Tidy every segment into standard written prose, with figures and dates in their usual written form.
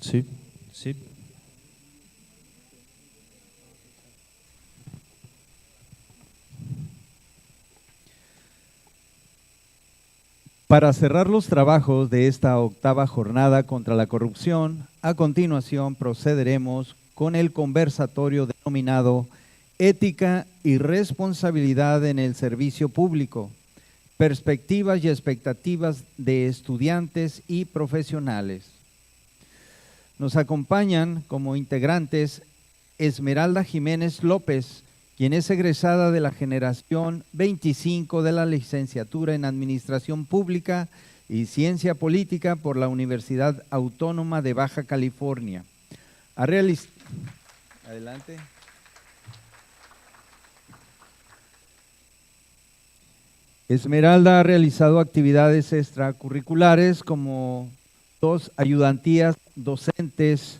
Sí, sí. Para cerrar los trabajos de esta octava jornada contra la corrupción, a continuación procederemos con el conversatorio denominado Ética y Responsabilidad en el Servicio Público, Perspectivas y Expectativas de Estudiantes y Profesionales. Nos acompañan como integrantes Esmeralda Jiménez López, quien es egresada de la generación 25 de la licenciatura en Administración Pública y Ciencia Política por la Universidad Autónoma de Baja California. Adelante. Esmeralda ha realizado actividades extracurriculares como 2 ayudantías docentes,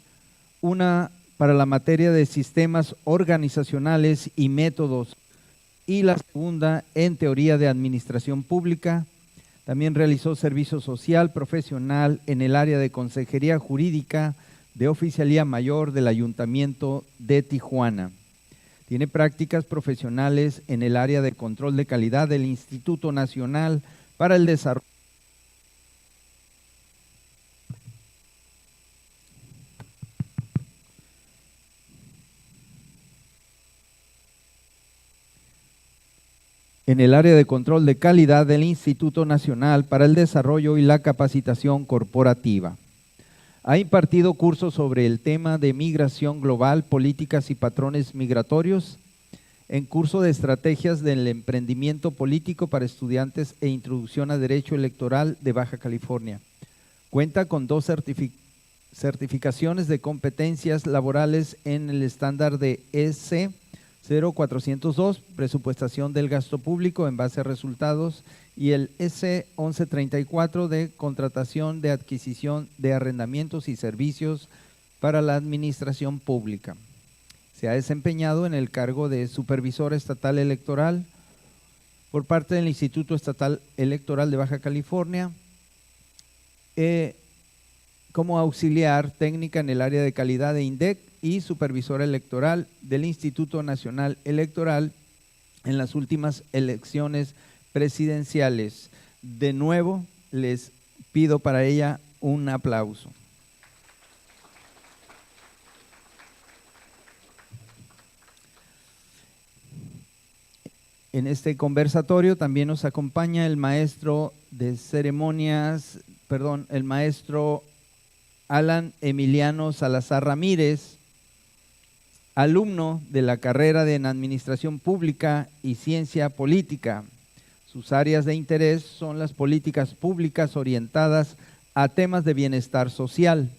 una para la materia de sistemas organizacionales y métodos, y la segunda en teoría de administración pública. También realizó servicio social profesional en el área de consejería jurídica de Oficialía Mayor del Ayuntamiento de Tijuana. Tiene prácticas profesionales en el área de control de calidad del Instituto Nacional para el Desarrollo. En el área de control de calidad del Instituto Nacional para el Desarrollo y la Capacitación Corporativa. Ha impartido cursos sobre el tema de migración global, políticas y patrones migratorios, en curso de estrategias del emprendimiento político para estudiantes e introducción a derecho electoral de Baja California. Cuenta con 2 certificaciones de competencias laborales en el estándar de EC 0402, presupuestación del gasto público en base a resultados, y el EC 1134 de contratación de adquisición de arrendamientos y servicios para la administración pública. Se ha desempeñado en el cargo de supervisora estatal electoral por parte del Instituto Estatal Electoral de Baja California, como auxiliar técnica en el área de calidad de INDEC y supervisora electoral del Instituto Nacional Electoral en las últimas elecciones presidenciales. De nuevo, les pido para ella un aplauso. En este conversatorio también nos acompaña el maestro de ceremonias, el maestro Alan Emiliano Salazar Ramírez, alumno de la carrera en Administración Pública y Ciencia Política. Sus áreas de interés son las políticas públicas orientadas a temas de bienestar social.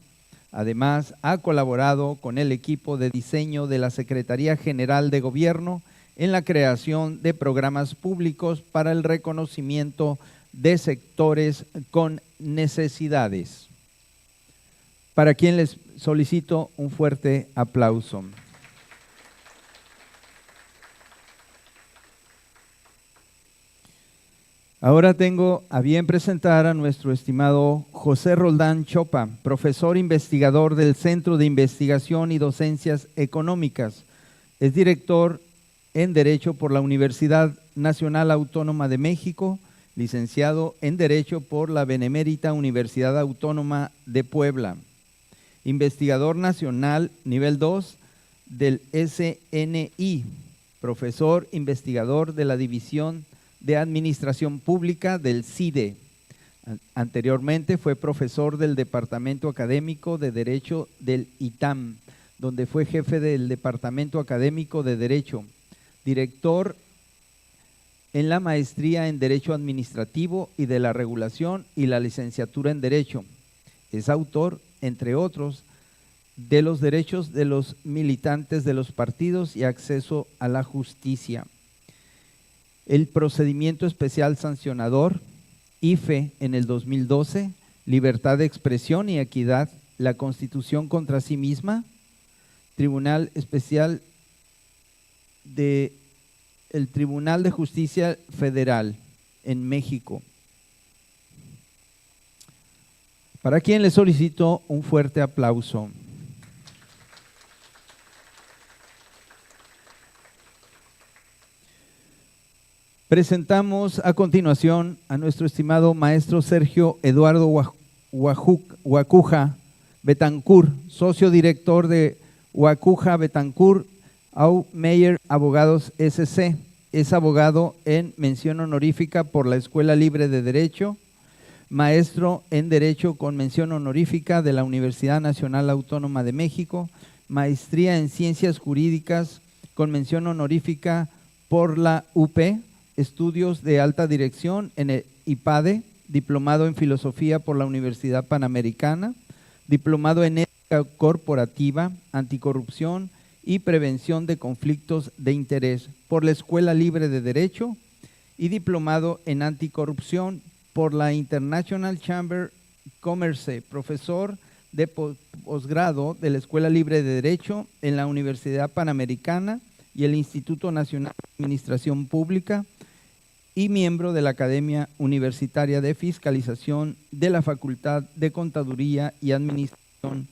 Además, ha colaborado con el equipo de diseño de la Secretaría General de Gobierno en la creación de programas públicos para el reconocimiento de sectores con necesidades, para quien les solicito un fuerte aplauso. Ahora tengo a bien presentar a nuestro estimado José Roldán Chopa, profesor investigador del Centro de Investigación y Docencias Económicas. Es director en Derecho por la Universidad Nacional Autónoma de México, licenciado en Derecho por la Benemérita Universidad Autónoma de Puebla, investigador nacional nivel 2 del SNI, profesor investigador de la División de Administración Pública del CIDE. Anteriormente fue profesor del Departamento Académico de Derecho del ITAM, donde fue jefe del Departamento Académico de Derecho, director en la maestría en Derecho Administrativo y de la Regulación y la licenciatura en Derecho. Es autor, entre otros, de los derechos de los militantes de los partidos y acceso a la justicia. El procedimiento especial sancionador, IFE en el 2012, libertad de expresión y equidad, la Constitución contra sí misma, Tribunal Especial el Tribunal de Justicia Federal en México. para quien le solicito un fuerte aplauso. Presentamos a continuación a nuestro estimado maestro Sergio Eduardo Guacuja Betancourt, socio director de Guacuja Betancourt Meyer Abogados SC. Es abogado en mención honorífica por la Escuela Libre de Derecho, maestro en Derecho con mención honorífica de la Universidad Nacional Autónoma de México, maestría en Ciencias Jurídicas con mención honorífica por la UP, estudios de alta dirección en el IPADE, diplomado en Filosofía por la Universidad Panamericana, diplomado en Ética Corporativa, Anticorrupción y Prevención de Conflictos de Interés por la Escuela Libre de Derecho y diplomado en Anticorrupción por la International Chamber Commerce, profesor de posgrado de la Escuela Libre de Derecho en la Universidad Panamericana y el Instituto Nacional de Administración Pública, y miembro de la Academia Universitaria de Fiscalización de la Facultad de Contaduría y Administración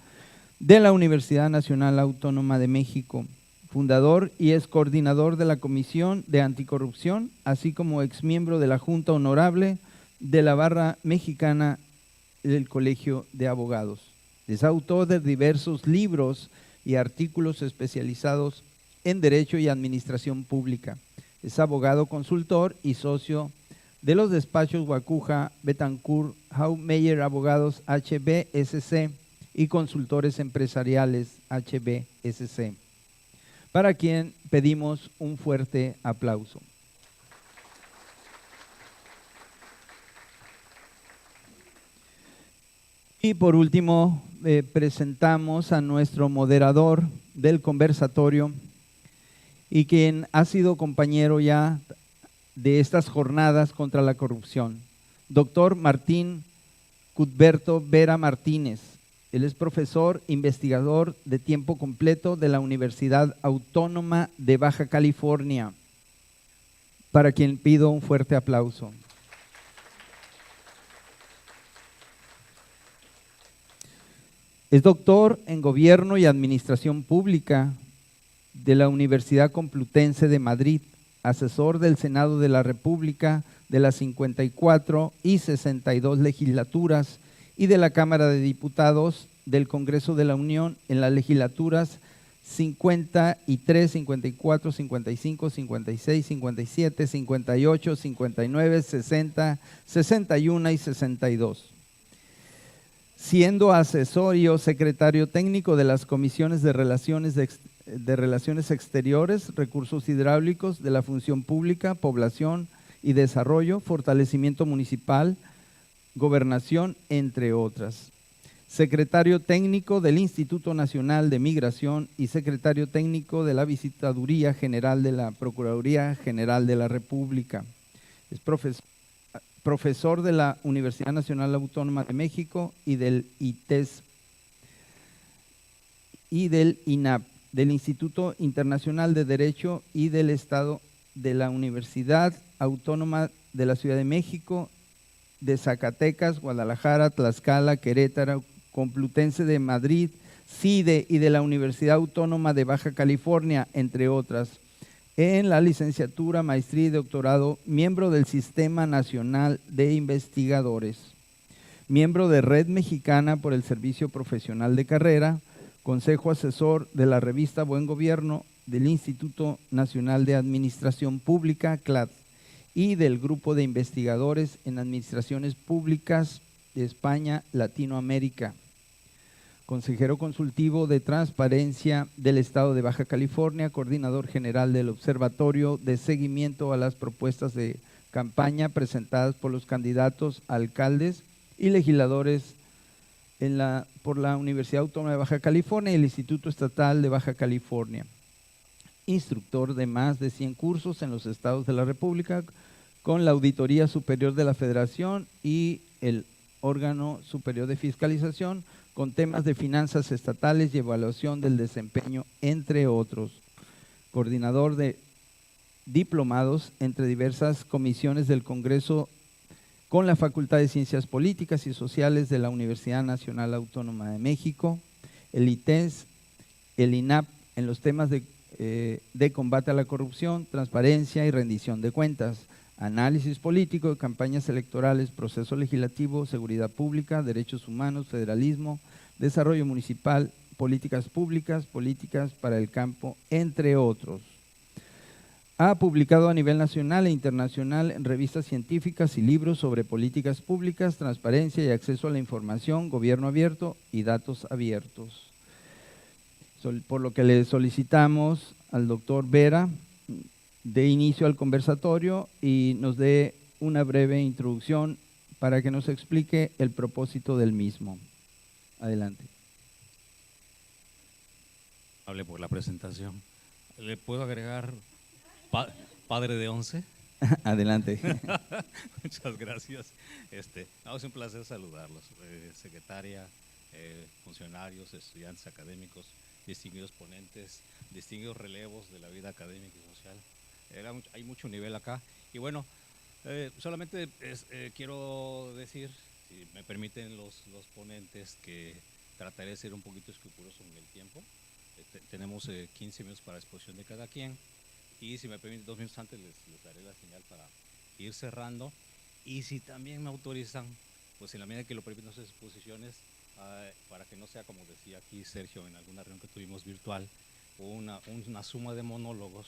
de la Universidad Nacional Autónoma de México, fundador y ex coordinador de la Comisión de Anticorrupción, así como exmiembro de la Junta Honorable de la Barra Mexicana del Colegio de Abogados. Es autor de diversos libros y artículos especializados en Derecho y Administración Pública. Es abogado consultor y socio de los despachos Guacuja Betancourt Meyer Abogados HBSC y consultores empresariales HBSC, para quien pedimos un fuerte aplauso. Y por último, presentamos a nuestro moderador del conversatorio y quien ha sido compañero ya de estas jornadas contra la corrupción, doctor Martín Cuthberto Vera Martínez. Él es profesor investigador de tiempo completo de la Universidad Autónoma de Baja California, para quien pido un fuerte aplauso. Es doctor en Gobierno y Administración Pública de la Universidad Complutense de Madrid, asesor del Senado de la República de las 54 y 62 legislaturas y de la Cámara de Diputados del Congreso de la Unión en las legislaturas 53, 54, 55, 56, 57, 58, 59, 60, 61 y 62. Siendo asesor y o secretario técnico de las comisiones de Relaciones Exteriores, Recursos Hidráulicos, de la Función Pública, Población y Desarrollo, Fortalecimiento Municipal, Gobernación, entre otras. Secretario técnico del Instituto Nacional de Migración y secretario técnico de la Visitaduría General de la Procuraduría General de la República. Es profesor de la Universidad Nacional Autónoma de México y del ITES y del INAP, del Instituto Internacional de Derecho y del Estado de la Universidad Autónoma de la Ciudad de México, de Zacatecas, Guadalajara, Tlaxcala, Querétaro, Complutense de Madrid, CIDE y de la Universidad Autónoma de Baja California, entre otras. En la licenciatura, maestría y doctorado, miembro del Sistema Nacional de Investigadores, miembro de Red Mexicana por el Servicio Profesional de Carrera, consejo asesor de la revista Buen Gobierno, del Instituto Nacional de Administración Pública, CLAD, y del Grupo de Investigadores en Administraciones Públicas de España, Latinoamérica. Consejero consultivo de Transparencia del Estado de Baja California, coordinador general del Observatorio de Seguimiento a las Propuestas de Campaña presentadas por los candidatos a alcaldes y legisladores por la Universidad Autónoma de Baja California y el Instituto Estatal de Baja California. Instructor de más de 100 cursos en los estados de la República con la Auditoría Superior de la Federación y el órgano superior de fiscalización, con temas de finanzas estatales y evaluación del desempeño, entre otros. Coordinador de diplomados entre diversas comisiones del Congreso con la Facultad de Ciencias Políticas y Sociales de la Universidad Nacional Autónoma de México, el ITES, el INAP en los temas de combate a la corrupción, transparencia y rendición de cuentas, análisis político de campañas electorales, proceso legislativo, seguridad pública, derechos humanos, federalismo, desarrollo municipal, políticas públicas, políticas para el campo, entre otros. Ha publicado a nivel nacional e internacional en revistas científicas y libros sobre políticas públicas, transparencia y acceso a la información, gobierno abierto y datos abiertos. Por lo que le solicitamos al doctor Vera dé inicio al conversatorio y nos dé una breve introducción para que nos explique el propósito del mismo. Adelante. Hable por la presentación. ¿Le puedo agregar padre de 11? Adelante. Muchas gracias. Es un placer saludarlos. Secretaria, funcionarios, estudiantes académicos, distinguidos ponentes, distinguidos relevos de la vida académica y social. Hay mucho nivel acá. Y bueno, solamente quiero decir, si me permiten los ponentes, que trataré de ser un poquito escrupuloso en el tiempo. Tenemos 15 minutos para exposición de cada quien. Y si me permiten 2 minutos antes les daré la señal para ir cerrando. Y si también me autorizan, pues en la medida que lo permiten nuestras exposiciones, para que no sea, como decía aquí Sergio en alguna reunión que tuvimos virtual, una suma de monólogos,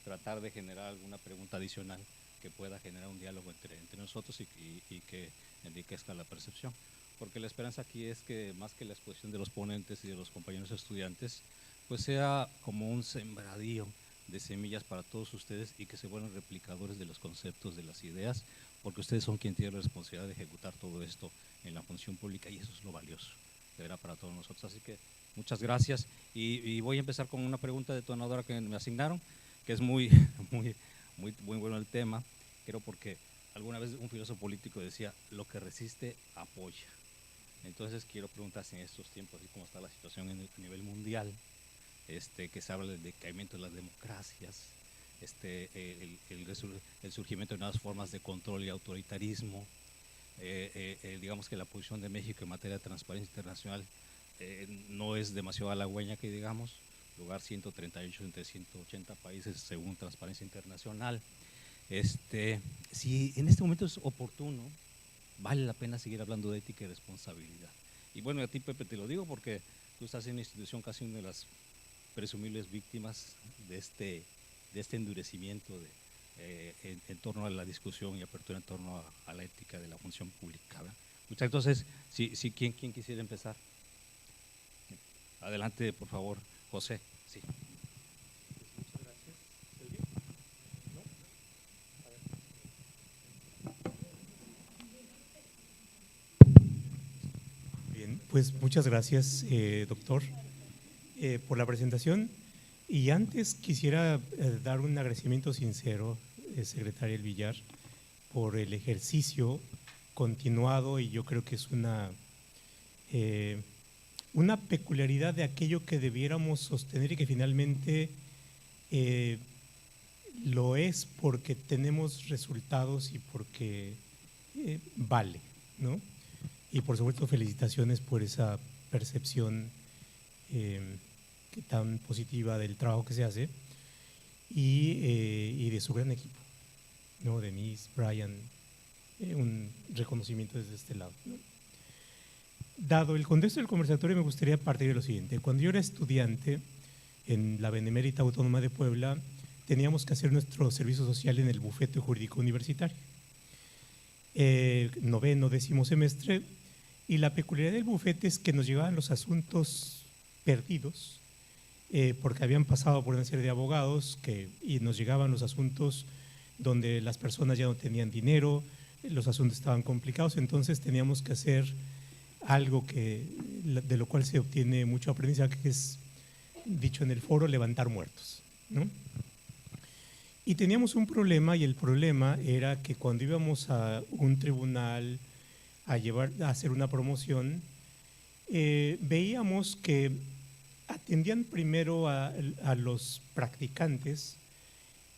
tratar de generar alguna pregunta adicional que pueda generar un diálogo entre nosotros y que enriquezca la percepción. Porque la esperanza aquí es que, más que la exposición de los ponentes y de los compañeros estudiantes, pues sea como un sembradío de semillas para todos ustedes y que se vuelvan replicadores de los conceptos, de las ideas, porque ustedes son quienes tienen la responsabilidad de ejecutar todo esto en la función pública, y eso es lo valioso, de verdad, para todos nosotros. Así que muchas gracias, y voy a empezar con una pregunta detonadora que me asignaron, que es muy bueno el tema, creo, porque alguna vez un filósofo político decía: lo que resiste apoya. Entonces quiero preguntar si en estos tiempos, así como está la situación a nivel mundial, que se habla del decaimiento de las democracias, el surgimiento de nuevas formas de control y autoritarismo, digamos que la posición de México en materia de transparencia internacional no es demasiado halagüeña, que digamos, lugar 138 entre 180 países según Transparencia Internacional. Si en este momento es oportuno, vale la pena seguir hablando de ética y responsabilidad. Y bueno, a ti, Pepe, te lo digo porque tú estás en una institución, casi una de las presumibles víctimas de este endurecimiento en torno a la discusión y apertura en torno a la ética de la función pública, ¿verdad? Entonces, ¿quién quisiera empezar? Adelante, por favor, José. Sí. Muchas gracias, Sergio. Bien, pues muchas gracias, doctor, por la presentación. Y antes quisiera dar un agradecimiento sincero, secretaria El Villar, por el ejercicio continuado, y yo creo que es una peculiaridad de aquello que debiéramos sostener y que finalmente lo es porque tenemos resultados y porque vale, ¿no? Y por supuesto felicitaciones por esa percepción tan positiva del trabajo que se hace y de su gran equipo, ¿no? Denise, Brian, un reconocimiento desde este lado, ¿no? Dado el contexto del conversatorio, me gustaría partir de lo siguiente. Cuando yo era estudiante en la Benemérita Autónoma de Puebla, teníamos que hacer nuestro servicio social en el bufete jurídico universitario. Noveno, 10º semestre, y la peculiaridad del bufete es que nos llegaban los asuntos perdidos, porque habían pasado por una serie de abogados y nos llegaban los asuntos donde las personas ya no tenían dinero, los asuntos estaban complicados, entonces teníamos que hacer algo de lo cual se obtiene mucho aprendizaje, que es, dicho en el foro, levantar muertos, ¿no? Y teníamos un problema, y el problema era que cuando íbamos a un tribunal a hacer una promoción, veíamos que atendían primero a los practicantes,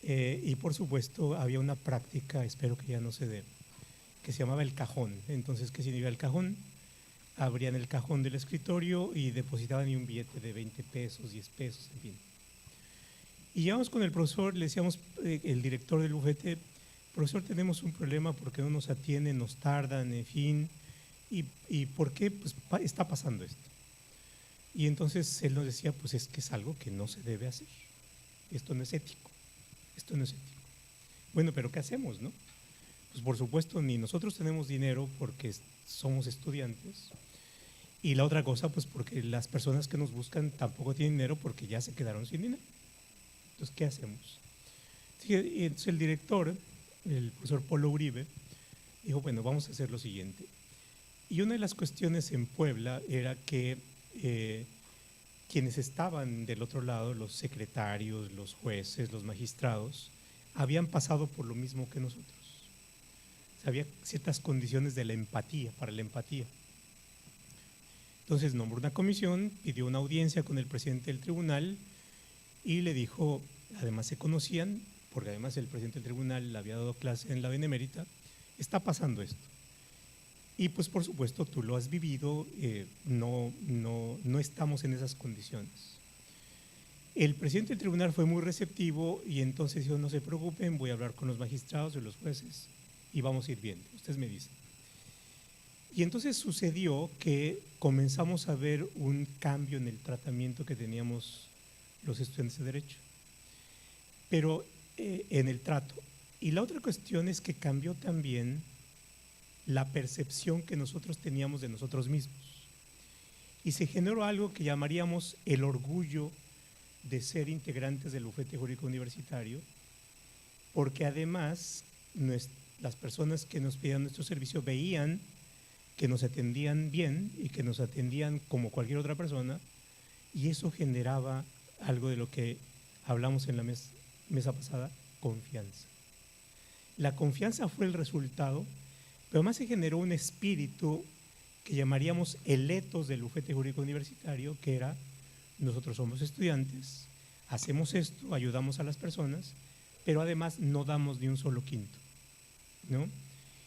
y por supuesto había una práctica, espero que ya no se dé, que se llamaba el cajón. Entonces, ¿qué significa el cajón? Abrían el cajón del escritorio y depositaban ahí un billete de 20 pesos, 10 pesos, en fin. Y llegamos con el profesor, le decíamos, el director del bufete, profesor, tenemos un problema porque no nos atienden, nos tardan, en fin, y ¿por qué pues, está pasando esto? Y entonces él nos decía, pues es que es algo que no se debe hacer, esto no es ético, esto no es ético. Bueno, pero ¿qué hacemos, no? Pues por supuesto, ni nosotros tenemos dinero porque somos estudiantes, y la otra cosa, pues porque las personas que nos buscan tampoco tienen dinero porque ya se quedaron sin dinero. Entonces, ¿qué hacemos? Entonces el director, el profesor Polo Uribe, dijo, bueno, vamos a hacer lo siguiente. Y una de las cuestiones en Puebla era que quienes estaban del otro lado, los secretarios, los jueces, los magistrados, habían pasado por lo mismo que nosotros. O sea, había ciertas condiciones de la empatía, para la empatía. Entonces nombró una comisión, pidió una audiencia con el presidente del tribunal y le dijo, además se conocían, porque además el presidente del tribunal había dado clase en la Benemérita, está pasando esto. Y pues por supuesto tú lo has vivido, no estamos en esas condiciones. El presidente del tribunal fue muy receptivo y entonces dijo, no se preocupen, voy a hablar con los magistrados y los jueces y vamos a ir viendo, ustedes me dicen. Y entonces sucedió que comenzamos a ver un cambio en el tratamiento que teníamos los estudiantes de Derecho, pero en el trato. Y la otra cuestión es que cambió también la percepción que nosotros teníamos de nosotros mismos. Y se generó algo que llamaríamos el orgullo de ser integrantes del bufete jurídico universitario, porque además las personas que nos pedían nuestro servicio veían que nos atendían bien y que nos atendían como cualquier otra persona, y eso generaba algo de lo que hablamos en la mesa pasada, confianza. La confianza fue el resultado, pero además se generó un espíritu que llamaríamos el ethos del bufete jurídico universitario, que era, nosotros somos estudiantes, hacemos esto, ayudamos a las personas, pero además no damos ni un solo quinto, ¿no?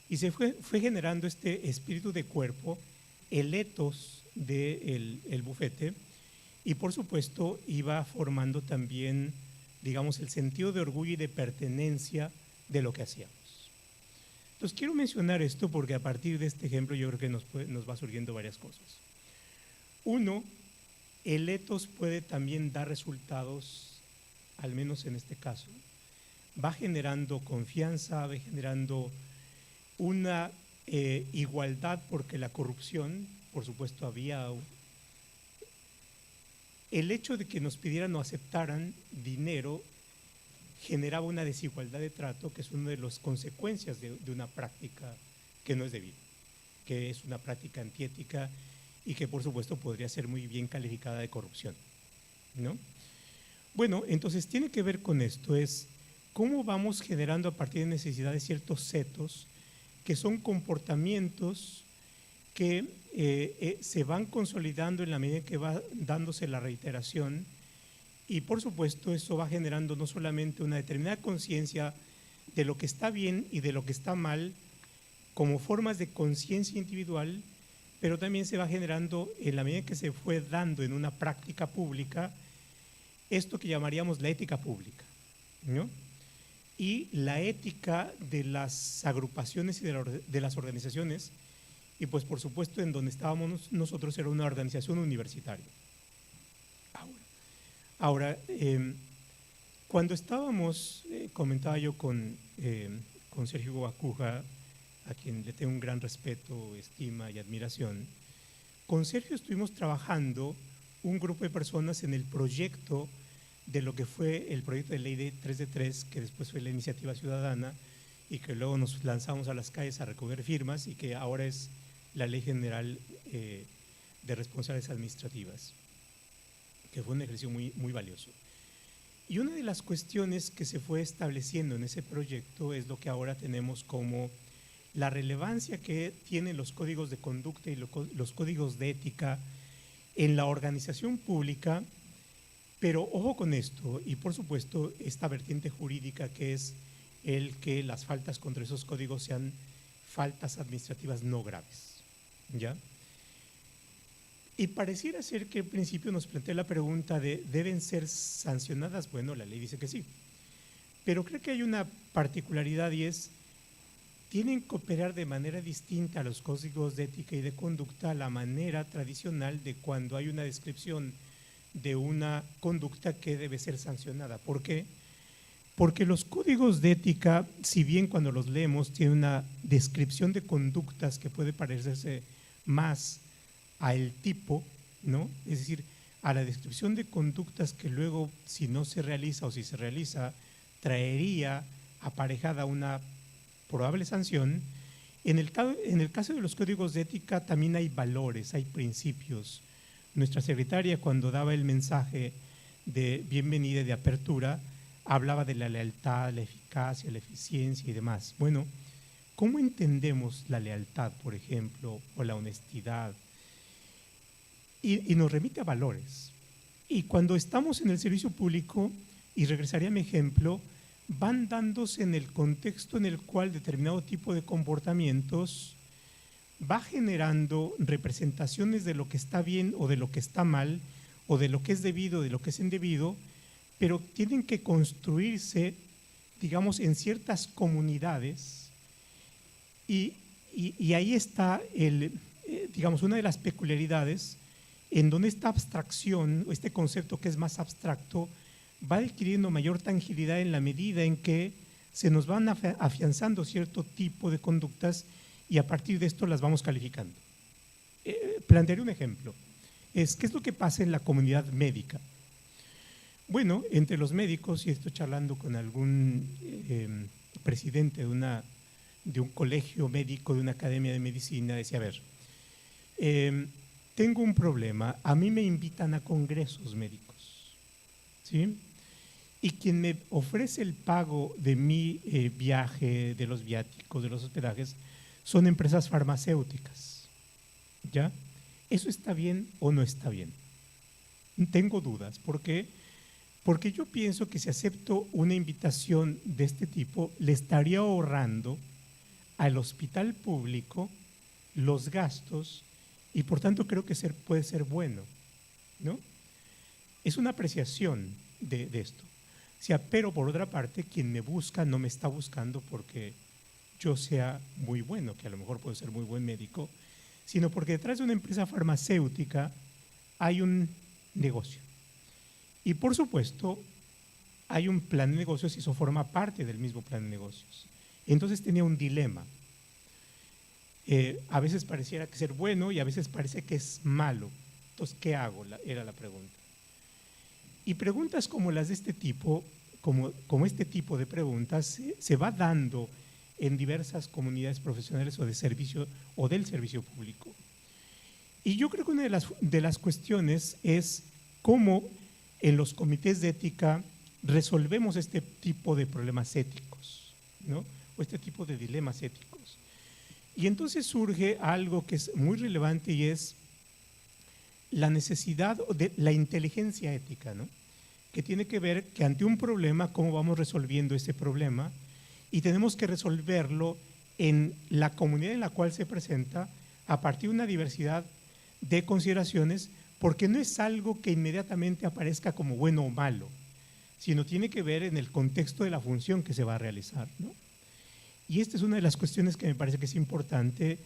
Y se fue generando este espíritu de cuerpo, el ethos del bufete, y por supuesto iba formando también, digamos, el sentido de orgullo y de pertenencia de lo que hacíamos. Entonces quiero mencionar esto porque a partir de este ejemplo yo creo que nos va surgiendo varias cosas. Uno, el ethos puede también dar resultados, al menos en este caso, va generando confianza, va generando una igualdad, porque la corrupción, por supuesto, había. El hecho de que nos pidieran o aceptaran dinero generaba una desigualdad de trato, que es una de las consecuencias de una práctica que no es debida, que es una práctica antiética y que por supuesto podría ser muy bien calificada de corrupción, ¿no? Bueno, entonces tiene que ver con esto, es cómo vamos generando a partir de necesidades ciertos setos que son comportamientos que se van consolidando en la medida que va dándose la reiteración, y por supuesto eso va generando no solamente una determinada conciencia de lo que está bien y de lo que está mal como formas de conciencia individual, pero también se va generando en la medida que se fue dando en una práctica pública esto que llamaríamos la ética pública, ¿no? Y la ética de las agrupaciones y de las organizaciones, y pues por supuesto en donde estábamos nosotros era una organización universitaria. Ahora, cuando estábamos, comentaba yo con Sergio Guacuja, a quien le tengo un gran respeto, estima y admiración, con Sergio estuvimos trabajando un grupo de personas en el proyecto de lo que fue el proyecto de ley de 3 de 3, que después fue la iniciativa ciudadana y que luego nos lanzamos a las calles a recoger firmas y que ahora es la Ley General de Responsabilidades Administrativas, que fue un ejercicio muy, muy valioso. Y una de las cuestiones que se fue estableciendo en ese proyecto es lo que ahora tenemos como la relevancia que tienen los códigos de conducta y los códigos de ética en la organización pública. Pero ojo con esto, y por supuesto esta vertiente jurídica que es el que las faltas contra esos códigos sean faltas administrativas no graves, ¿ya? Y pareciera ser que al principio nos plantea la pregunta de ¿deben ser sancionadas? Bueno, la ley dice que sí, pero creo que hay una particularidad y es tienen que operar de manera distinta a los códigos de ética y de conducta a la manera tradicional de cuando hay una descripción de una conducta que debe ser sancionada. ¿Por qué? Porque los códigos de ética, si bien cuando los leemos tienen una descripción de conductas que puede parecerse más al tipo, ¿no? Es decir, a la descripción de conductas que luego, si no se realiza o si se realiza, traería aparejada una probable sanción. En el caso de los códigos de ética también hay valores, hay principios. Nuestra secretaria, cuando daba el mensaje de bienvenida y de apertura, hablaba de la lealtad, la eficacia, la eficiencia y demás. Bueno, ¿cómo entendemos la lealtad, por ejemplo, o la honestidad? Y nos remite a valores. Y cuando estamos en el servicio público, y regresaría a mi ejemplo, van dándose en el contexto en el cual determinado tipo de comportamientos va generando representaciones de lo que está bien o de lo que está mal, o de lo que es debido, de lo que es indebido, pero tienen que construirse, digamos, en ciertas comunidades, y ahí está, digamos, una de las peculiaridades en donde esta abstracción, o este concepto que es más abstracto, va adquiriendo mayor tangibilidad en la medida en que se nos van afianzando cierto tipo de conductas y a partir de esto las vamos calificando. Plantearé un ejemplo. ¿Qué es lo que pasa en la comunidad médica? Bueno, entre los médicos, y estoy charlando con algún presidente de un colegio médico, de una academia de medicina, decía, a ver, tengo un problema, a mí me invitan a congresos médicos, ¿sí? Y quien me ofrece el pago de mi viaje, de los viáticos, de los hospedajes, son empresas farmacéuticas, ¿ya? ¿Eso está bien o no está bien? Tengo dudas, ¿por qué? Porque yo pienso que si acepto una invitación de este tipo, le estaría ahorrando al hospital público los gastos y por tanto creo que puede ser bueno, ¿no? Es una apreciación de esto. O sea, pero por otra parte, quien me busca no me está buscando porque yo sea muy bueno, que a lo mejor puedo ser muy buen médico, sino porque detrás de una empresa farmacéutica hay un negocio. Y por supuesto, hay un plan de negocios y eso forma parte del mismo plan de negocios. Entonces tenía un dilema. A veces pareciera que ser bueno y a veces parece que es malo. Entonces, ¿qué hago? Era la pregunta. Y preguntas como las de este tipo, como este tipo de preguntas, se va dando en diversas comunidades profesionales o de servicio o del servicio público. Y yo creo que una de las cuestiones es cómo en los comités de ética resolvemos este tipo de problemas éticos, ¿no? O este tipo de dilemas éticos. Y entonces surge algo que es muy relevante y es la necesidad de la inteligencia ética, ¿no? Que tiene que ver que ante un problema, cómo vamos resolviendo ese problema y tenemos que resolverlo en la comunidad en la cual se presenta a partir de una diversidad de consideraciones, porque no es algo que inmediatamente aparezca como bueno o malo, sino tiene que ver en el contexto de la función que se va a realizar, ¿no? Y esta es una de las cuestiones que me parece que es importante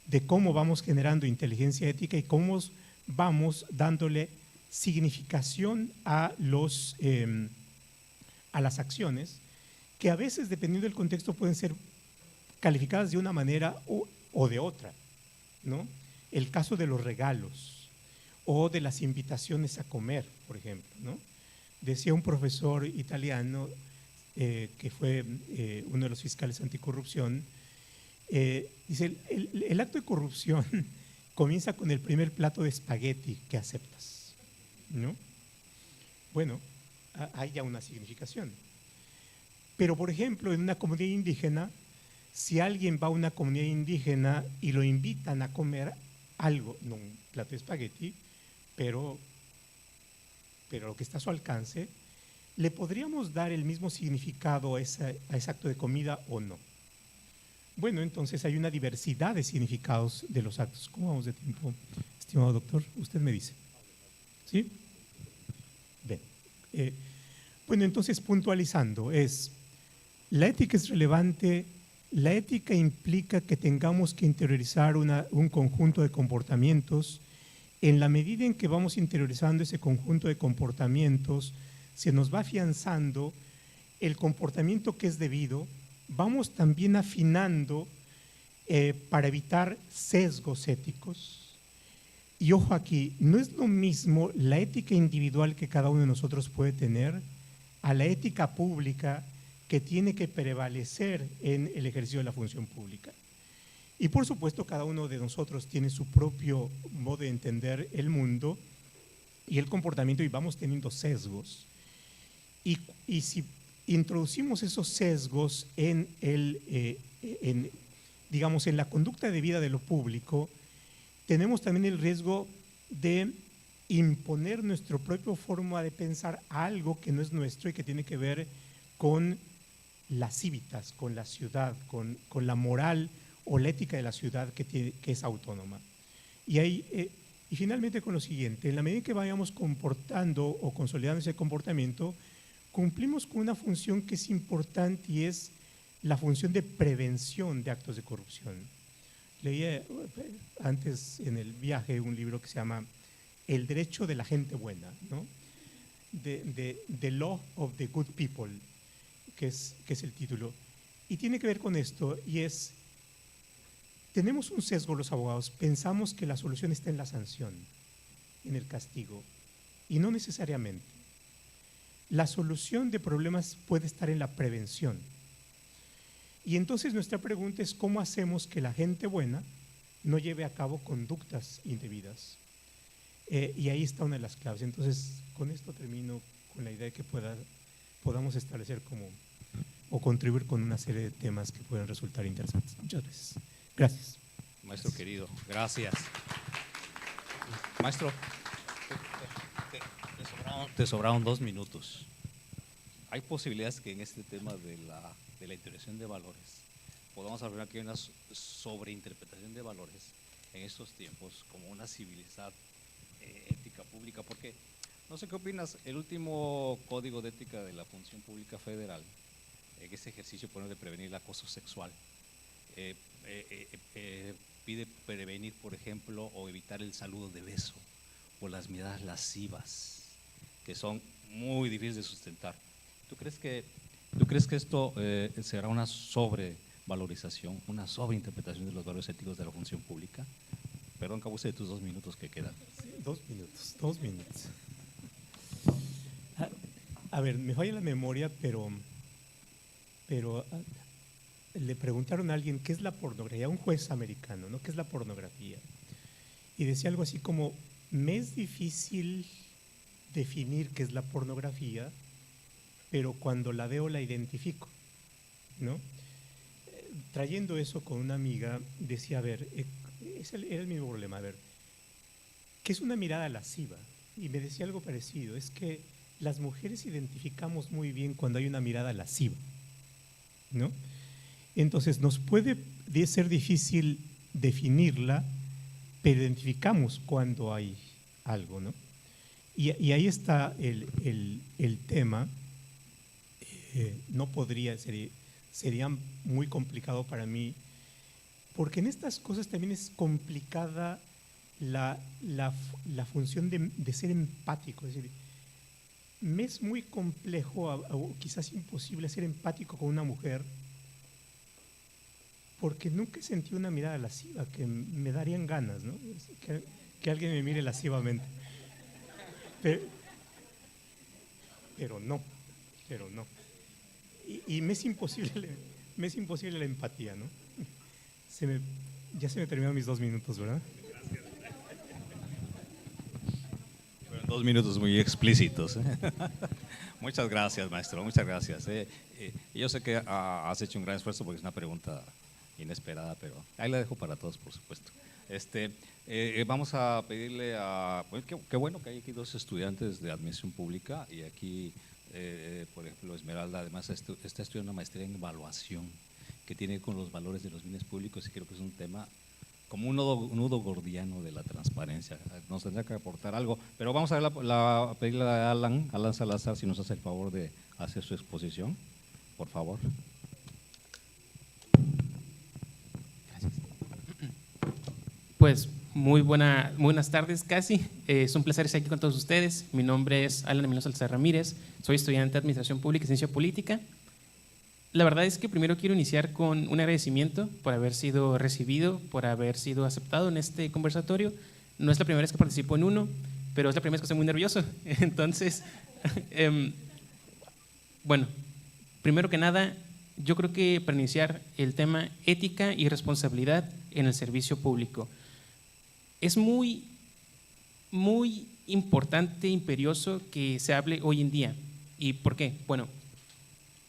de cómo vamos generando inteligencia ética y cómo vamos dándole significación a las acciones que a veces, dependiendo del contexto, pueden ser calificadas de una manera o de otra, ¿no? El caso de los regalos o de las invitaciones a comer, por ejemplo, ¿no? Decía un profesor italiano que fue uno de los fiscales anticorrupción, dice, el acto de corrupción comienza con el primer plato de espagueti que aceptas, ¿no? Bueno, hay ya una significación. Pero, por ejemplo, en una comunidad indígena, si alguien va a una comunidad indígena y lo invitan a comer algo, no un plato de espagueti, pero lo que está a su alcance, ¿le podríamos dar el mismo significado a ese acto de comida o no? Bueno, entonces hay una diversidad de significados de los actos. ¿Cómo vamos de tiempo, estimado doctor? Usted me dice. ¿Sí? Bien. Bueno, entonces puntualizando, la ética es relevante. La ética implica que tengamos que interiorizar un conjunto de comportamientos. En la medida en que vamos interiorizando ese conjunto de comportamientos, se nos va afianzando el comportamiento que es debido, vamos también afinando para evitar sesgos éticos. Y ojo aquí, no es lo mismo la ética individual que cada uno de nosotros puede tener a la ética pública que tiene que prevalecer en el ejercicio de la función pública. Y por supuesto, cada uno de nosotros tiene su propio modo de entender el mundo y el comportamiento, y vamos teniendo sesgos. Y si introducimos esos sesgos digamos, en la conducta de vida de lo público, tenemos también el riesgo de imponer nuestra propia forma de pensar a algo que no es nuestro y que tiene que ver con las civitas, con la ciudad, con la moral o la ética de la ciudad que es autónoma. Y finalmente con lo siguiente, en la medida en que vayamos comportando o consolidando ese comportamiento, cumplimos con una función que es importante y es la función de prevención de actos de corrupción. Leí antes en el viaje un libro que se llama El derecho de la gente buena, ¿no? The Law of the Good People, que es el título. Y tiene que ver con esto, y tenemos un sesgo los abogados, pensamos que la solución está en la sanción, en el castigo, y no necesariamente. La solución de problemas puede estar en la prevención. Y entonces nuestra pregunta es cómo hacemos que la gente buena no lleve a cabo conductas indebidas. Y ahí está una de las claves. Entonces, con esto termino con la idea de que podamos establecer o contribuir con una serie de temas que pueden resultar interesantes. Muchas veces. Gracias. Maestro querido, gracias. Maestro, te sobraron 2 minutos. ¿Hay posibilidades que en este tema de la integración de valores podamos hablar que hay una sobreinterpretación de valores en estos tiempos como una civilidad ética pública? Porque, no sé qué opinas, el último Código de Ética de la Función Pública Federal, en ese ejercicio de prevenir el acoso sexual, pide prevenir, por ejemplo, o evitar el saludo de beso o las miradas lascivas, que son muy difíciles de sustentar. ¿Tú crees que esto será una sobrevalorización, una sobreinterpretación de los valores éticos de la función pública? Perdón, que abuse de tus 2 minutos que quedan. 2 minutos. A ver, me falla la memoria, pero le preguntaron a alguien qué es la pornografía, a un juez americano, ¿no? ¿Qué es la pornografía? Y decía algo así como, me es difícil definir qué es la pornografía, pero cuando la veo la identifico, ¿no? Trayendo eso con una amiga, decía, a ver, era el mismo problema, a ver, ¿qué es una mirada lasciva? Y me decía algo parecido, es que las mujeres identificamos muy bien cuando hay una mirada lasciva, ¿no? Entonces nos puede ser difícil definirla, pero identificamos cuando hay algo, ¿no? Y ahí está el tema. No podría, sería muy complicado para mí, porque en estas cosas también es complicada la función de ser empático. Es decir, me es muy complejo o quizás imposible ser empático con una mujer porque nunca he sentido una mirada lasciva, que me darían ganas, ¿no? Que alguien me mire lascivamente. Pero no. Y me es imposible la empatía, ¿no? Ya se me terminaron mis 2 minutos, ¿verdad? Gracias. Fueron 2 minutos muy explícitos. Muchas gracias, maestro, muchas gracias. Yo sé que has hecho un gran esfuerzo porque es una pregunta inesperada, pero ahí la dejo para todos, por supuesto. Vamos a pedirle pues, qué bueno que hay aquí 2 estudiantes de Administración Pública y aquí, por ejemplo, Esmeralda, además está estudiando una maestría en evaluación. que tiene con los valores de los bienes públicos, y creo que es un tema como un nudo gordiano de la transparencia. Nos tendrá que aportar algo, pero vamos a ver pedirle a Alan Salazar si nos hace el favor de hacer su exposición, por favor. Gracias. Pues buenas tardes casi, es un placer estar aquí con todos ustedes. Mi nombre es Alan Emilio Salazar Ramírez, soy estudiante de Administración Pública y Ciencia Política. La verdad es que primero quiero iniciar con un agradecimiento por haber sido recibido, por haber sido aceptado en este conversatorio. No es la primera vez que participo en uno, pero es la primera vez que estoy muy nervioso. Entonces, bueno, primero que nada, yo creo que para iniciar el tema ética y responsabilidad en el servicio público. Es muy importante, imperioso que se hable hoy en día. ¿Y por qué? Bueno,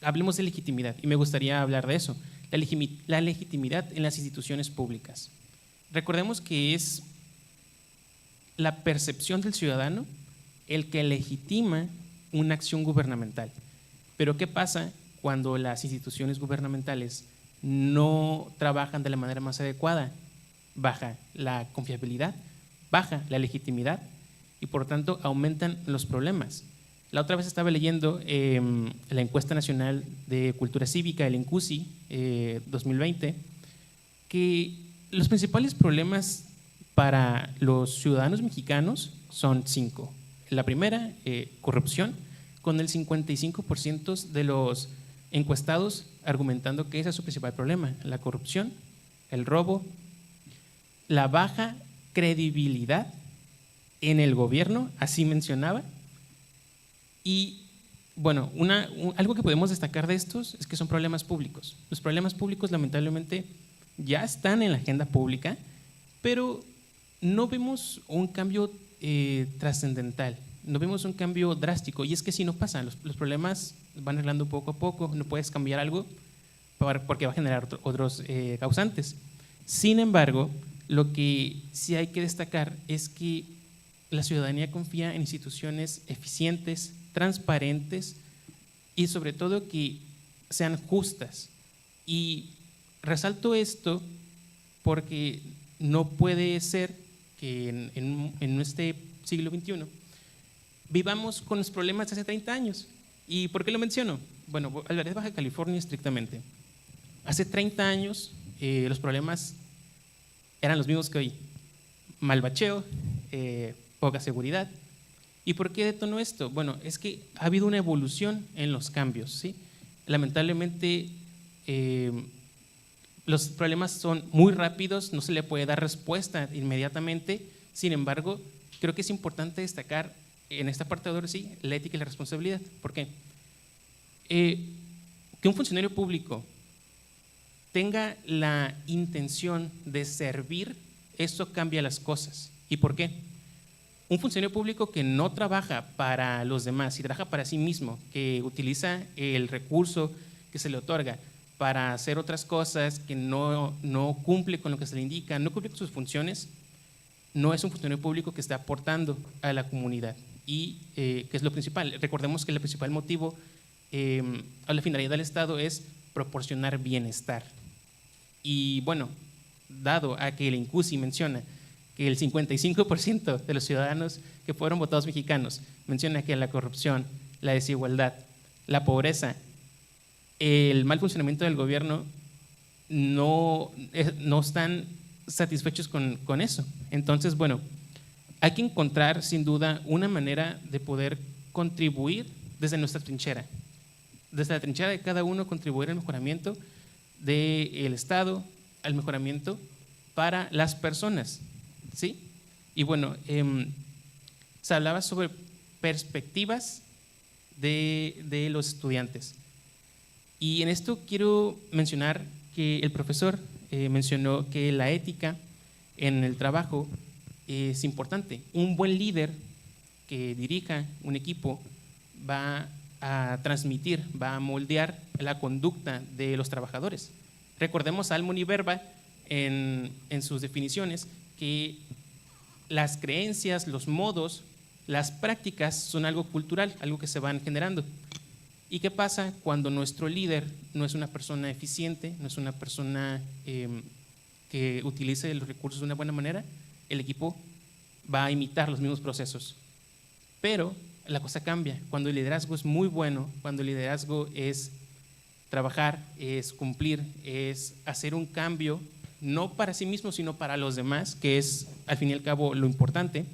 hablemos de legitimidad y me gustaría hablar de eso, la legitimidad en las instituciones públicas. Recordemos que es la percepción del ciudadano el que legitima una acción gubernamental. Pero ¿qué pasa cuando las instituciones gubernamentales no trabajan de la manera más adecuada? Baja la confiabilidad, baja la legitimidad y por tanto aumentan los problemas. La otra vez estaba leyendo la encuesta nacional de cultura cívica, el ENCUCI 2020, que los principales problemas para los ciudadanos mexicanos son 5. La primera, corrupción, con el 55% de los encuestados argumentando que ese es su principal problema, la corrupción, el robo, la baja credibilidad en el gobierno, así mencionaba. Y bueno, algo que podemos destacar de estos es que son problemas públicos. Los problemas públicos lamentablemente ya están en la agenda pública, pero no vemos un cambio trascendental, no vemos un cambio drástico. Y es que si no pasa, los problemas van arreglando poco a poco, no puedes cambiar algo porque va a generar otros causantes. Sin embargo, lo que sí hay que destacar es que la ciudadanía confía en instituciones eficientes, transparentes y sobre todo que sean justas. Y resalto esto porque no puede ser que en este siglo XXI vivamos con los problemas de hace 30 años. ¿Y por qué lo menciono? Bueno, hablaré de Baja California estrictamente. Hace 30 años los problemas eran los mismos que hoy. Mal bacheo, poca seguridad. ¿Y por qué detonó esto? Bueno, es que ha habido una evolución en los cambios, ¿sí? Lamentablemente, los problemas son muy rápidos, no se le puede dar respuesta inmediatamente. Sin embargo, creo que es importante destacar en esta parte de ahora sí, la ética y la responsabilidad. ¿Por qué? Que un funcionario público tenga la intención de servir, eso cambia las cosas. ¿Y por qué? Un funcionario público que no trabaja para los demás y trabaja para sí mismo, que utiliza el recurso que se le otorga para hacer otras cosas, que no cumple con lo que se le indica, no cumple con sus funciones, no es un funcionario público que está aportando a la comunidad. Y que es lo principal. Recordemos que el principal motivo a la finalidad del Estado es proporcionar bienestar. Y bueno, dado a que el ENCUCI menciona que el 55% de los ciudadanos que fueron votados mexicanos menciona que la corrupción, la desigualdad, la pobreza, el mal funcionamiento del gobierno no están satisfechos con eso. Entonces, bueno, hay que encontrar sin duda una manera de poder contribuir desde nuestra trinchera. Desde la trinchera de cada uno contribuir al mejoramiento del Estado, al mejoramiento para las personas, ¿sí? Y bueno, se hablaba sobre perspectivas de los estudiantes. Y en esto quiero mencionar que el profesor mencionó que la ética en el trabajo es importante. Un buen líder que dirija un equipo va a transmitir, va a moldear la conducta de los trabajadores. Recordemos a Almon y Verba en sus definiciones que las creencias, los modos, las prácticas son algo cultural, algo que se van generando. ¿Y qué pasa cuando nuestro líder no es una persona eficiente, no es una persona que utilice los recursos de una buena manera? El equipo va a imitar los mismos procesos. Pero la cosa cambia. Cuando el liderazgo es muy bueno, cuando el liderazgo es trabajar, es cumplir, es hacer un cambio, no para sí mismo, sino para los demás, que es al fin y al cabo lo importante,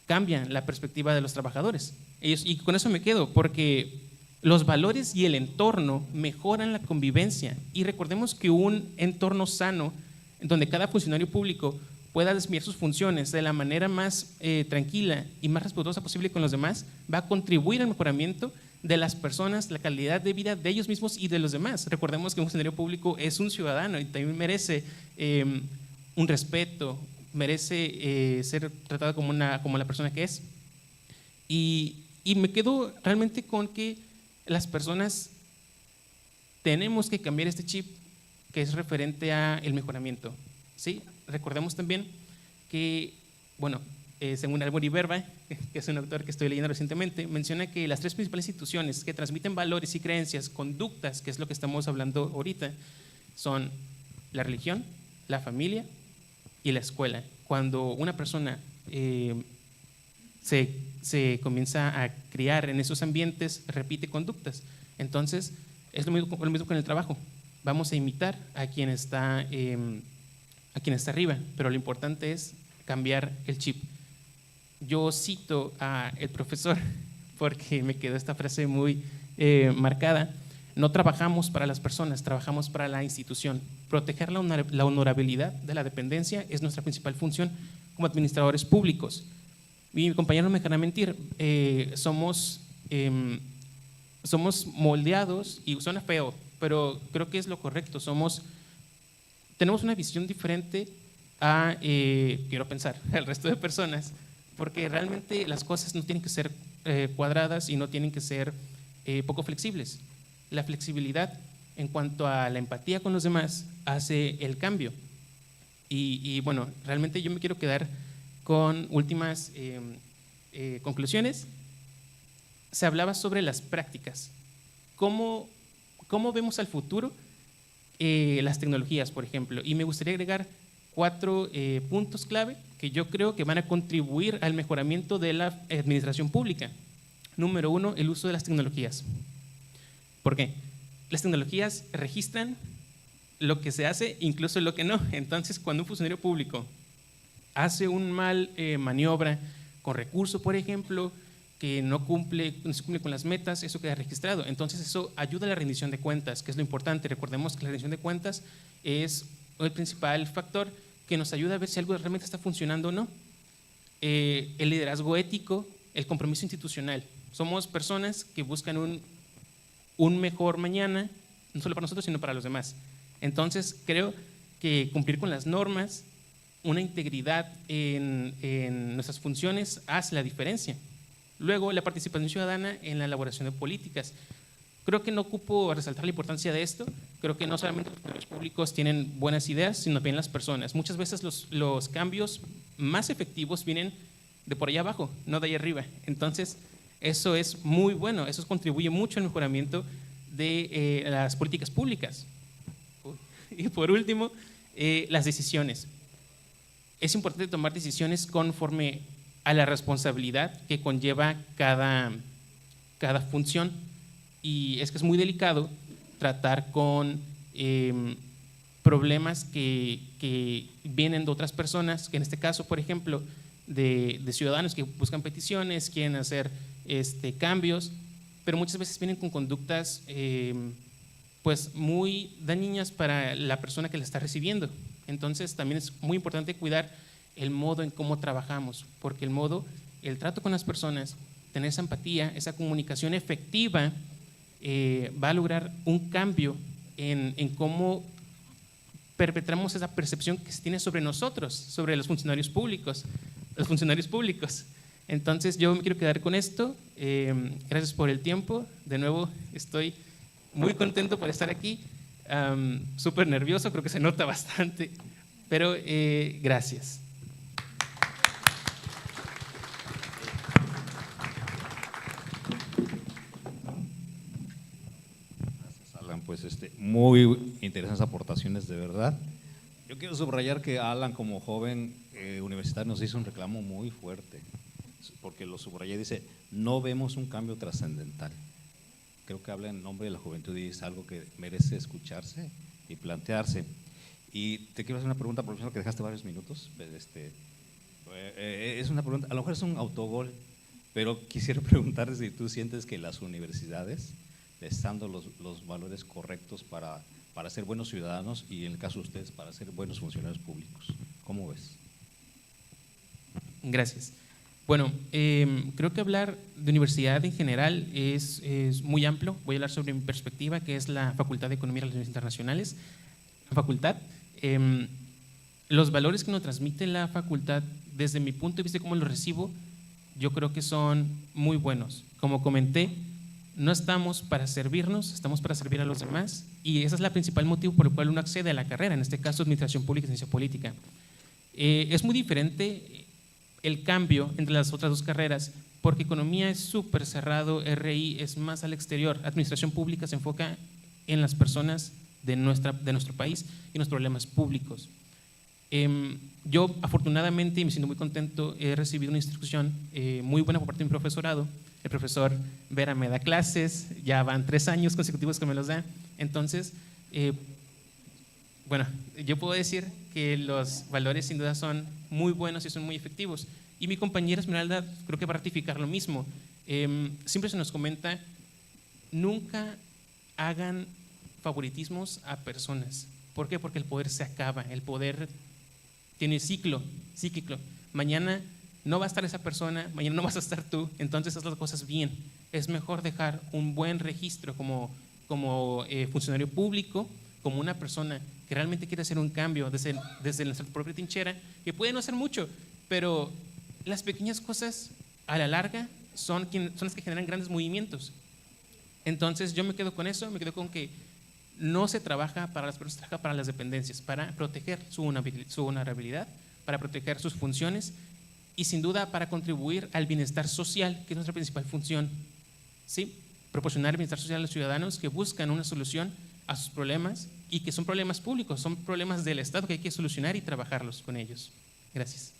cambia la perspectiva de los trabajadores. Y con eso me quedo, porque los valores y el entorno mejoran la convivencia. Y recordemos que un entorno sano, en donde cada funcionario público pueda desempeñar sus funciones de la manera más tranquila y más respetuosa posible con los demás, va a contribuir al mejoramiento de las personas, la calidad de vida de ellos mismos y de los demás. Recordemos que un funcionario público es un ciudadano y también merece un respeto, merece ser tratado como la persona que es. Y me quedo realmente con que las personas tenemos que cambiar este chip que es referente al mejoramiento, ¿sí? Recordemos también que, bueno, según Álvaro Iberba, que es un autor que estoy leyendo recientemente, menciona que las 3 principales instituciones que transmiten valores y creencias, conductas, que es lo que estamos hablando ahorita, son la religión, la familia y la escuela. Cuando una persona se comienza a criar en esos ambientes, repite conductas. Entonces, es lo mismo con el trabajo. Vamos a imitar a quien está arriba, pero lo importante es cambiar el chip. Yo cito al profesor porque me quedó esta frase muy marcada. No trabajamos para las personas, trabajamos para la institución. Proteger la honorabilidad de la dependencia es nuestra principal función como administradores públicos. Mi compañero no me dejará mentir, somos moldeados, y suena feo, pero creo que es lo correcto. Tenemos una visión diferente quiero pensar, al resto de personas, porque realmente las cosas no tienen que ser cuadradas y no tienen que ser poco flexibles. La flexibilidad en cuanto a la empatía con los demás hace el cambio. Y bueno, realmente yo me quiero quedar con últimas conclusiones. Se hablaba sobre las prácticas. ¿Cómo vemos al futuro las tecnologías, por ejemplo? Y me gustaría agregar 4 puntos clave que yo creo que van a contribuir al mejoramiento de la administración pública. Número 1, el uso de las tecnologías. ¿Por qué? Las tecnologías registran lo que se hace, incluso lo que no. Entonces, cuando un funcionario público hace un mal maniobra con recurso, por ejemplo, que no se cumple con las metas, eso queda registrado. Entonces, eso ayuda a la rendición de cuentas, que es lo importante. Recordemos que la rendición de cuentas es el principal factor que nos ayuda a ver si algo realmente está funcionando o no. El liderazgo ético, el compromiso institucional. Somos personas que buscan un mejor mañana, no solo para nosotros, sino para los demás. Entonces, creo que cumplir con las normas, una integridad en nuestras funciones hace la diferencia. Luego, la participación ciudadana en la elaboración de políticas. Creo que no ocupo resaltar la importancia de esto. Creo que no solamente los funcionarios públicos tienen buenas ideas, sino también las personas. Muchas veces los cambios más efectivos vienen de por allá abajo, no de allá arriba. Entonces, eso es muy bueno. Eso contribuye mucho al mejoramiento de las políticas públicas. Y por último, las decisiones. Es importante tomar decisiones conforme a la responsabilidad que conlleva cada función. Y es que es muy delicado tratar con problemas que vienen de otras personas, que en este caso, por ejemplo, de ciudadanos que buscan peticiones, quieren hacer cambios, pero muchas veces vienen con conductas pues muy dañinas para la persona que la está recibiendo. Entonces también es muy importante cuidar el modo en cómo trabajamos, porque el trato con las personas, tener esa empatía, esa comunicación efectiva, va a lograr un cambio en cómo perpetramos esa percepción que se tiene sobre nosotros, sobre los funcionarios públicos. Entonces yo me quiero quedar con esto. Gracias por el tiempo. De nuevo estoy muy contento por estar aquí. Súper nervioso, creo que se nota bastante, pero gracias. pues muy interesantes aportaciones, de verdad. Yo quiero subrayar que Alan, como joven universitario, nos hizo un reclamo muy fuerte, porque lo subrayé, dice, no vemos un cambio trascendental. Creo que habla en nombre de la juventud y es algo que merece escucharse y plantearse. Y te quiero hacer una pregunta, profesor, que dejaste varios minutos. Es una pregunta, a lo mejor es un autogol, pero quisiera preguntarte si tú sientes que las universidades están dando los valores correctos para ser buenos ciudadanos y, en el caso de ustedes, para ser buenos funcionarios públicos. ¿Cómo ves? Gracias. Bueno, creo que hablar de universidad en general es muy amplio. Voy a hablar sobre mi perspectiva, que es la Facultad de Economía y Relaciones Internacionales. La facultad, los valores que nos transmite la facultad, desde mi punto de vista y cómo los recibo, yo creo que son muy buenos. Como comenté, no estamos para servirnos, estamos para servir a los demás, y ese es el principal motivo por el cual uno accede a la carrera, en este caso Administración Pública y Ciencia Política. Es muy diferente el cambio entre las otras dos carreras, porque Economía es súper cerrado, RI es más al exterior, Administración Pública se enfoca en las personas de nuestro país y en los problemas públicos. Yo, afortunadamente, y me siento muy contento, he recibido una instrucción muy buena por parte de mi profesorado. El profesor Vera me da clases, ya van 3 años consecutivos que me los da. Entonces, bueno, yo puedo decir que los valores sin duda son muy buenos y son muy efectivos. Y mi compañera Esmeralda creo que va a ratificar lo mismo. Siempre se nos comenta, nunca hagan favoritismos a personas. ¿Por qué? Porque el poder se acaba, el poder tiene cíclico. Mañana no va a estar esa persona, mañana no vas a estar tú, entonces haz las cosas bien. Es mejor dejar un buen registro como funcionario público, como una persona que realmente quiere hacer un cambio desde nuestra propia trinchera, que puede no hacer mucho, pero las pequeñas cosas a la larga son las que generan grandes movimientos. Entonces yo me quedo con eso, me quedo con que no se trabaja para las personas, se trabaja para las dependencias, para proteger su vulnerabilidad, para proteger sus funciones y sin duda para contribuir al bienestar social, que es nuestra principal función. ¿Sí? Proporcionar bienestar social a los ciudadanos que buscan una solución a sus problemas y que son problemas públicos, son problemas del Estado que hay que solucionar y trabajarlos con ellos. Gracias.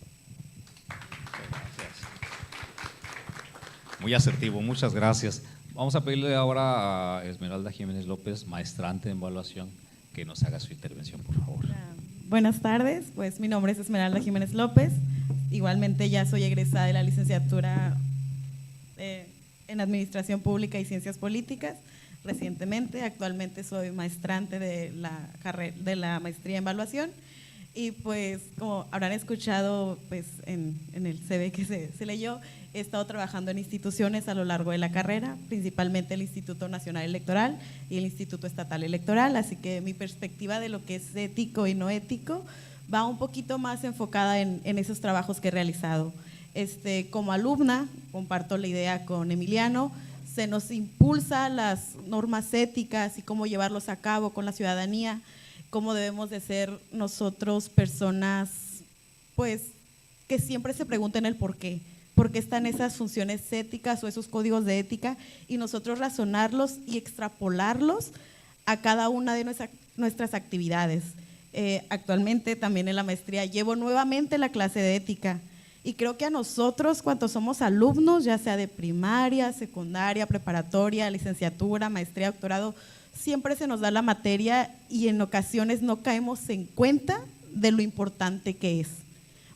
Muy asertivo, muchas gracias. Vamos a pedirle ahora a Esmeralda Jiménez López, maestrante en evaluación, que nos haga su intervención, por favor. Buenas tardes, pues mi nombre es Esmeralda Jiménez López, igualmente ya soy egresada de la licenciatura en Administración Pública y Ciencias Políticas recientemente, actualmente soy maestrante de la maestría en evaluación y pues como habrán escuchado pues en el CV que se leyó, he estado trabajando en instituciones a lo largo de la carrera, principalmente el Instituto Nacional Electoral y el Instituto Estatal Electoral, así que mi perspectiva de lo que es ético y no ético va un poquito más enfocada en esos trabajos que he realizado. Como alumna, comparto la idea con Emiliano, se nos impulsa las normas éticas y cómo llevarlos a cabo con la ciudadanía, cómo debemos de ser nosotros personas, pues, que siempre se pregunten el por qué están esas funciones éticas o esos códigos de ética y nosotros razonarlos y extrapolarlos a cada una de nuestras actividades. Actualmente también en la maestría llevo nuevamente la clase de ética y creo que a nosotros cuando somos alumnos, ya sea de primaria, secundaria, preparatoria, licenciatura, maestría, doctorado, siempre se nos da la materia y en ocasiones no caemos en cuenta de lo importante que es.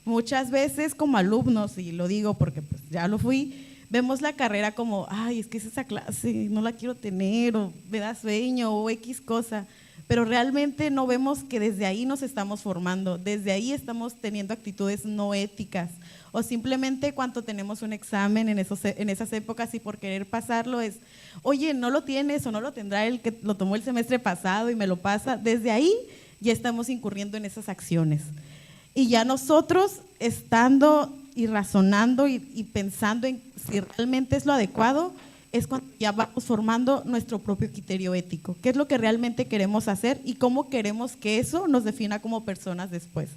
Muchas veces como alumnos, y lo digo porque pues ya lo fui, vemos la carrera como, ay, es que es esa clase, no la quiero tener, o me da sueño, o X cosa, pero realmente no vemos que desde ahí nos estamos formando, desde ahí estamos teniendo actitudes no éticas, o simplemente cuando tenemos un examen en esas épocas y por querer pasarlo es, oye, no lo tienes o no lo tendrá el que lo tomó el semestre pasado y me lo pasa, desde ahí ya estamos incurriendo en esas acciones. Y ya nosotros estando y razonando y pensando en si realmente es lo adecuado, es cuando ya vamos formando nuestro propio criterio ético, qué es lo que realmente queremos hacer y cómo queremos que eso nos defina como personas después.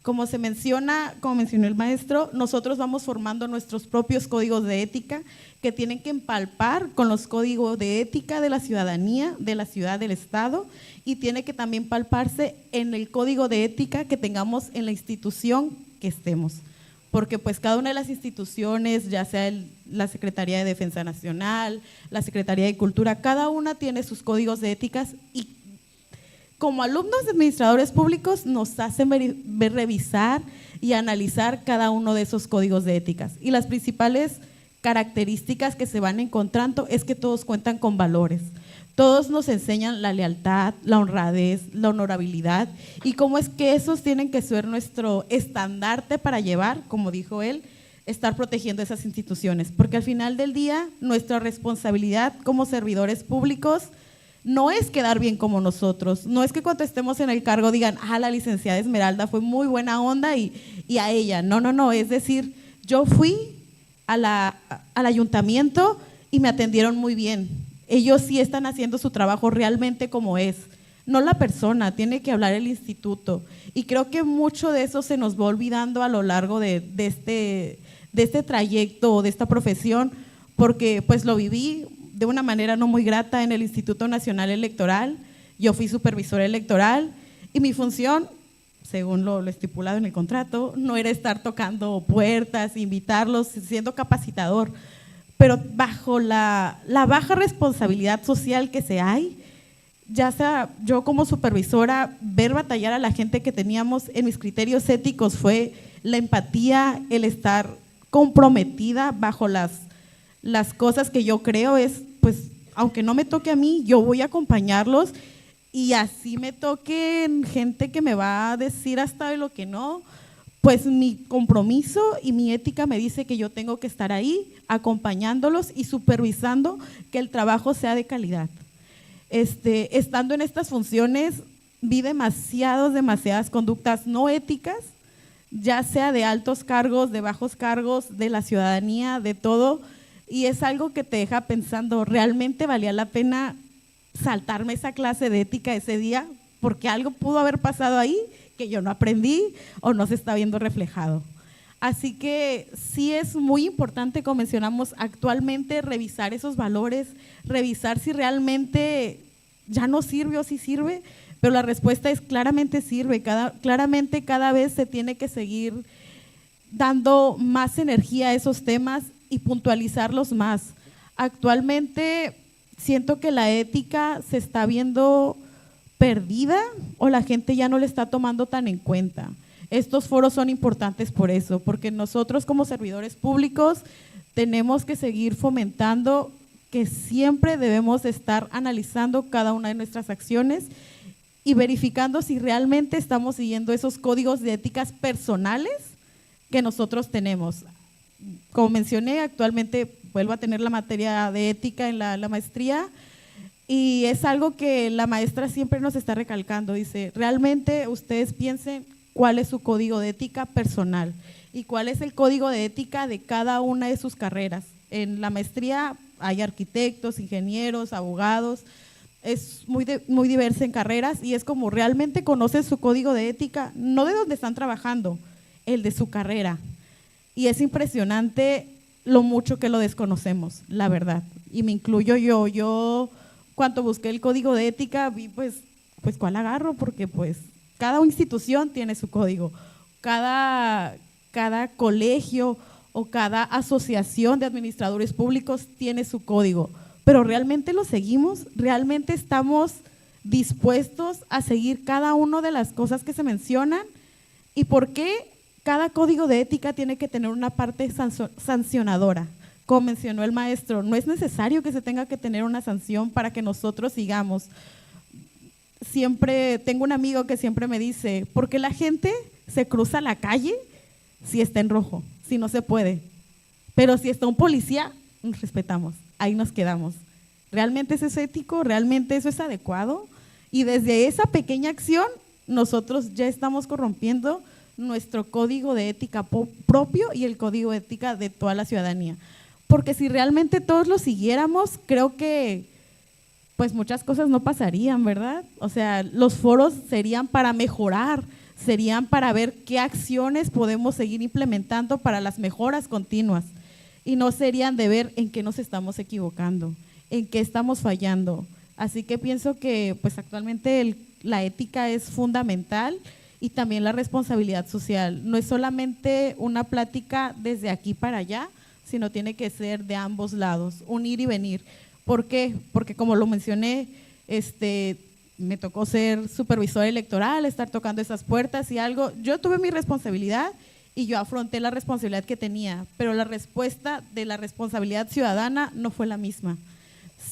Como mencionó el maestro, nosotros vamos formando nuestros propios códigos de ética que tienen que empalpar con los códigos de ética de la ciudadanía, de la ciudad, del estado, y tiene que también palparse en el código de ética que tengamos en la institución que estemos. Porque pues cada una de las instituciones, ya sea la Secretaría de Defensa Nacional, la Secretaría de Cultura, cada una tiene sus códigos de éticas y como alumnos de administradores públicos nos hacen revisar y analizar cada uno de esos códigos de éticas. Y las principales características que se van encontrando es que todos cuentan con valores. Todos nos enseñan la lealtad, la honradez, la honorabilidad y cómo es que esos tienen que ser nuestro estandarte para llevar, como dijo él, estar protegiendo esas instituciones. Porque al final del día, nuestra responsabilidad como servidores públicos no es quedar bien como nosotros, no es que cuando estemos en el cargo digan, la licenciada Esmeralda fue muy buena onda y a ella. No, es decir, yo fui al ayuntamiento y me atendieron muy bien. Ellos sí están haciendo su trabajo realmente como es, no la persona, tiene que hablar el instituto. Y creo que mucho de eso se nos va olvidando a lo largo de este trayecto, de esta profesión, porque pues lo viví de una manera no muy grata en el Instituto Nacional Electoral. Yo fui supervisora electoral y mi función, según lo estipulado en el contrato, no era estar tocando puertas, invitarlos, siendo capacitador, pero bajo la baja responsabilidad social que hay, ya sea yo como supervisora, ver batallar a la gente que teníamos en mis criterios éticos fue la empatía, el estar comprometida bajo las cosas que yo creo es, pues, aunque no me toque a mí, yo voy a acompañarlos y así me toquen gente que me va a decir hasta de lo que no, pues mi compromiso y mi ética me dice que yo tengo que estar ahí acompañándolos y supervisando que el trabajo sea de calidad. Estando en estas funciones, vi demasiadas conductas no éticas, ya sea de altos cargos, de bajos cargos, de la ciudadanía, de todo, y es algo que te deja pensando, ¿realmente valía la pena saltarme esa clase de ética ese día? Porque algo pudo haber pasado ahí que yo no aprendí o no se está viendo reflejado. Así que sí es muy importante, como mencionamos actualmente, revisar esos valores, revisar si realmente ya no sirve o si sirve, pero la respuesta es claramente sirve, claramente cada vez se tiene que seguir dando más energía a esos temas y puntualizarlos más. Actualmente siento que la ética se está viendo perdida o la gente ya no le está tomando tan en cuenta. Estos foros son importantes por eso, porque nosotros como servidores públicos tenemos que seguir fomentando que siempre debemos estar analizando cada una de nuestras acciones y verificando si realmente estamos siguiendo esos códigos de éticas personales que nosotros tenemos. Como mencioné, actualmente vuelvo a tener la materia de ética en la maestría y es algo que la maestra siempre nos está recalcando. Dice, realmente ustedes piensen cuál es su código de ética personal y cuál es el código de ética de cada una de sus carreras. En la maestría hay arquitectos, ingenieros, abogados, es muy diversa en carreras y es como realmente conocen su código de ética, no de donde están trabajando, el de su carrera. Y es impresionante lo mucho que lo desconocemos, la verdad. Y me incluyo yo. Yo cuando busqué el código de ética vi pues cuál agarro, porque pues cada institución tiene su código, cada colegio o cada asociación de administradores públicos tiene su código, pero ¿realmente lo seguimos? ¿Realmente estamos dispuestos a seguir cada una de las cosas que se mencionan? ¿Y por qué cada código de ética tiene que tener una parte sancionadora? Como mencionó el maestro, no es necesario que se tenga que tener una sanción para que nosotros sigamos. Siempre tengo un amigo que siempre me dice, ¿por qué la gente se cruza la calle si está en rojo? Si no se puede. Pero si está un policía, nos respetamos, ahí nos quedamos. ¿Realmente eso es ético? ¿Realmente eso es adecuado? Y desde esa pequeña acción, nosotros ya estamos corrompiendo nuestro código de ética propio y el código de ética de toda la ciudadanía. Porque si realmente todos lo siguiéramos, creo que pues muchas cosas no pasarían, ¿verdad? O sea, los foros serían para mejorar, serían para ver qué acciones podemos seguir implementando para las mejoras continuas y no serían de ver en qué nos estamos equivocando, en qué estamos fallando. Así que pienso que pues actualmente la ética es fundamental y también la responsabilidad social. No es solamente una plática desde aquí para allá, sino tiene que ser de ambos lados, un ir y venir. ¿Por qué? Porque como lo mencioné, me tocó ser supervisor electoral, estar tocando esas puertas y algo. Yo tuve mi responsabilidad y yo afronté la responsabilidad que tenía, pero la respuesta de la responsabilidad ciudadana no fue la misma.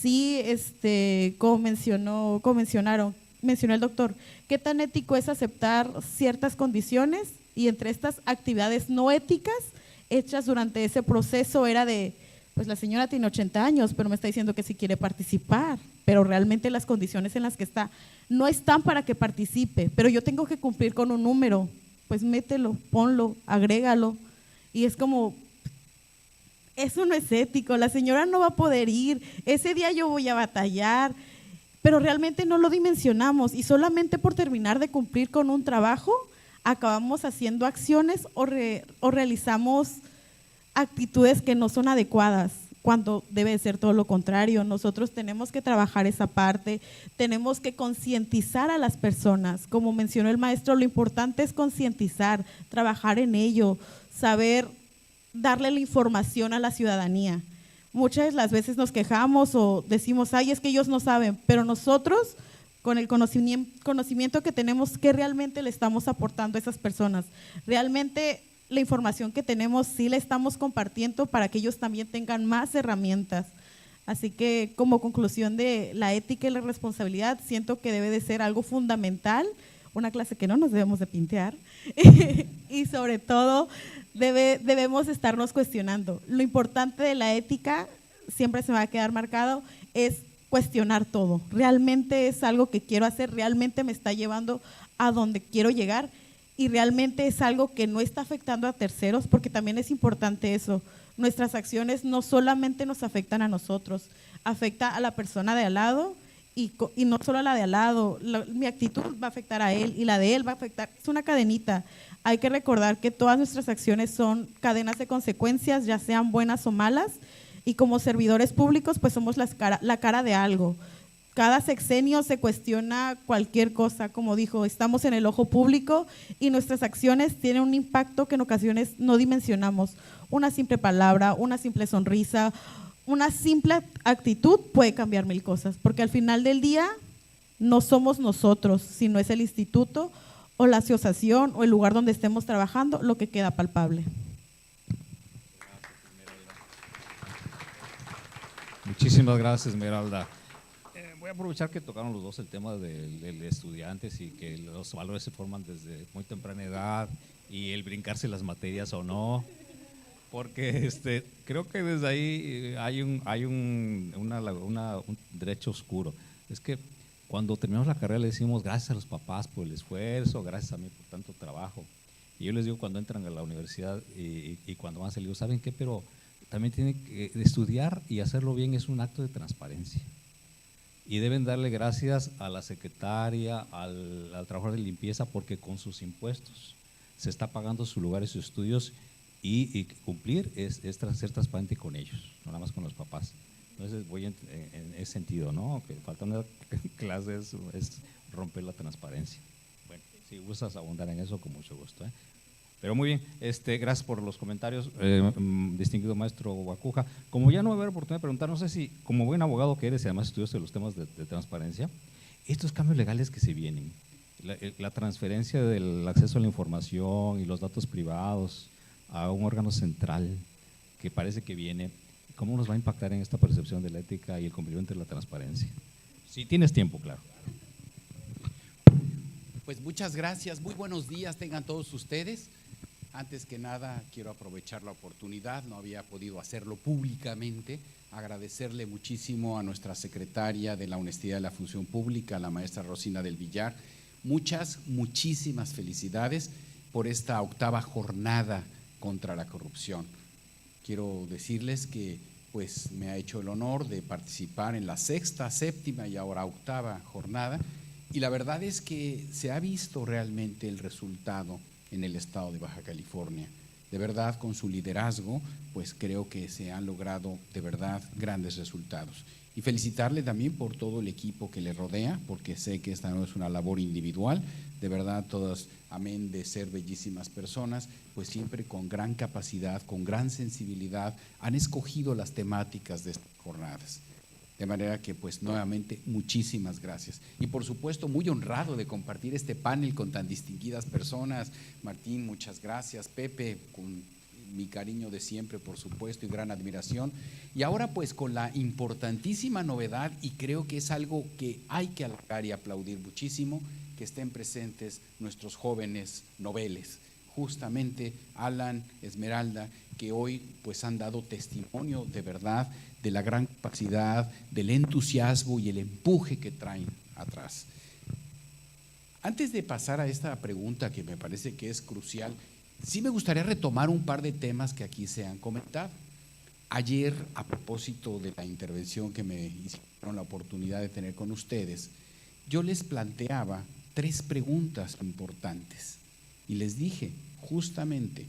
Sí, como mencionó el doctor, ¿qué tan ético es aceptar ciertas condiciones? Y entre estas actividades no éticas hechas durante ese proceso era de, pues la señora tiene 80 años, pero me está diciendo que sí quiere participar, pero realmente las condiciones en las que está no están para que participe, pero yo tengo que cumplir con un número, pues mételo, ponlo, agrégalo. Y es como, eso no es ético, la señora no va a poder ir, ese día yo voy a batallar, pero realmente no lo dimensionamos y solamente por terminar de cumplir con un trabajo, acabamos haciendo acciones o realizamos actitudes que no son adecuadas, cuando debe ser todo lo contrario. Nosotros tenemos que trabajar esa parte, tenemos que concientizar a las personas. Como mencionó el maestro, lo importante es concientizar, trabajar en ello, saber darle la información a la ciudadanía. Muchas de las veces nos quejamos o decimos, ay, es que ellos no saben, pero nosotros, con el conocimiento que tenemos, ¿qué realmente le estamos aportando a esas personas? Realmente la información que tenemos sí la estamos compartiendo para que ellos también tengan más herramientas. Así que como conclusión de la ética y la responsabilidad, siento que debe de ser algo fundamental, una clase que no nos debemos de pintear y sobre todo debemos estarnos cuestionando. Lo importante de la ética, siempre se me va a quedar marcado, es cuestionar todo. ¿Realmente es algo que quiero hacer? ¿Realmente me está llevando a donde quiero llegar? Y realmente es algo que no está afectando a terceros, porque también es importante eso. Nuestras acciones no solamente nos afectan a nosotros, afecta a la persona de al lado y no solo a la de al lado. Mi actitud va a afectar a él y la de él va a afectar. Es una cadenita. Hay que recordar que todas nuestras acciones son cadenas de consecuencias, ya sean buenas o malas, y como servidores públicos pues somos la cara de algo. Cada sexenio se cuestiona cualquier cosa, como dijo, estamos en el ojo público y nuestras acciones tienen un impacto que en ocasiones no dimensionamos. Una simple palabra, una simple sonrisa, una simple actitud puede cambiar mil cosas, porque al final del día no somos nosotros, sino es el instituto o la asociación o el lugar donde estemos trabajando lo que queda palpable. Muchísimas gracias, Esmeralda. Voy a aprovechar que tocaron los dos el tema de estudiantes y que los valores se forman desde muy temprana edad y el brincarse las materias o no, porque creo que desde ahí hay un derecho oscuro. Es que cuando terminamos la carrera le decimos gracias a los papás por el esfuerzo, gracias a mí por tanto trabajo. Y yo les digo cuando entran a la universidad y cuando van a salir, ¿saben qué? Pero también tienen que estudiar y hacerlo bien, es un acto de transparencia. Y deben darle gracias a la secretaria, al trabajador de limpieza, porque con sus impuestos se está pagando su lugar y sus estudios y cumplir es ser transparente con ellos, no nada más con los papás. Entonces voy en ese sentido, ¿no? Que faltando clases es romper la transparencia. Bueno, si gustas abundar en eso, con mucho gusto, ¿eh? Pero muy bien, gracias por los comentarios, distinguido maestro Guacuja. Como ya no va a haber oportunidad de preguntar, no sé si como buen abogado que eres y además estudiaste los temas de transparencia, estos cambios legales que se vienen, la transferencia del acceso a la información y los datos privados a un órgano central que parece que viene, ¿cómo nos va a impactar en esta percepción de la ética y el cumplimiento de la transparencia? Si tienes tiempo, claro. Pues muchas gracias, muy buenos días tengan todos ustedes. Antes que nada, quiero aprovechar la oportunidad, no había podido hacerlo públicamente, agradecerle muchísimo a nuestra secretaria de la Honestidad de la Función Pública, la maestra Rosina del Villar. Muchísimas felicidades por esta 8ª jornada contra la corrupción. Quiero decirles que pues me ha hecho el honor de participar en la 6ª, 7ª y ahora 8ª jornada Y la verdad es que se ha visto realmente el resultado en el estado de Baja California. De verdad, con su liderazgo, pues creo que se han logrado de verdad grandes resultados. Y felicitarle también por todo el equipo que le rodea, porque sé que esta no es una labor individual. De verdad, todas, amén de ser bellísimas personas, pues siempre con gran capacidad, con gran sensibilidad, han escogido las temáticas de estas jornadas. De manera que, pues, nuevamente, muchísimas gracias. Y, por supuesto, muy honrado de compartir este panel con tan distinguidas personas. Martín, muchas gracias. Pepe, con mi cariño de siempre, por supuesto, y gran admiración. Y ahora, pues, con la importantísima novedad, y creo que es algo que hay que halagar y aplaudir muchísimo, que estén presentes nuestros jóvenes noveles. Justamente Alan, Esmeralda, que hoy pues han dado testimonio de verdad de la gran capacidad, del entusiasmo y el empuje que traen atrás. Antes de pasar a esta pregunta que me parece que es crucial, sí me gustaría retomar un par de temas que aquí se han comentado. Ayer, a propósito de la intervención que me hicieron la oportunidad de tener con ustedes, yo les planteaba 3 preguntas importantes y les dije justamente,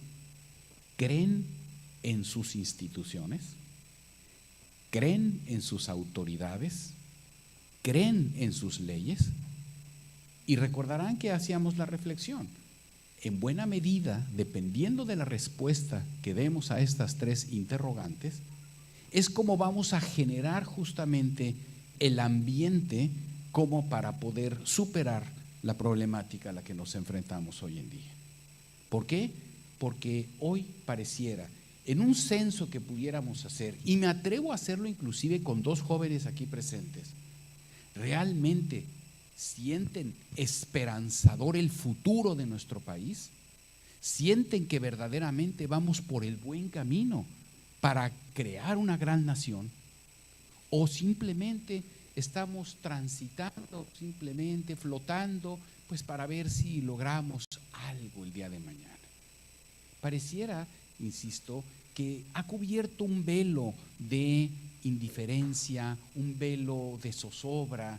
¿creen en sus instituciones? ¿Creen en sus autoridades? ¿Creen en sus leyes? Y recordarán que hacíamos la reflexión. En buena medida, dependiendo de la respuesta que demos a estas 3 interrogantes, es como vamos a generar justamente el ambiente como para poder superar la problemática a la que nos enfrentamos hoy en día. ¿Por qué? Porque hoy pareciera, en un censo que pudiéramos hacer, y me atrevo a hacerlo inclusive con 2 jóvenes aquí presentes, ¿realmente sienten esperanzador el futuro de nuestro país? ¿Sienten que verdaderamente vamos por el buen camino para crear una gran nación? ¿O simplemente estamos transitando, simplemente flotando, pues para ver si logramos algo el día de mañana? Pareciera, insisto, que ha cubierto un velo de indiferencia, un velo de zozobra,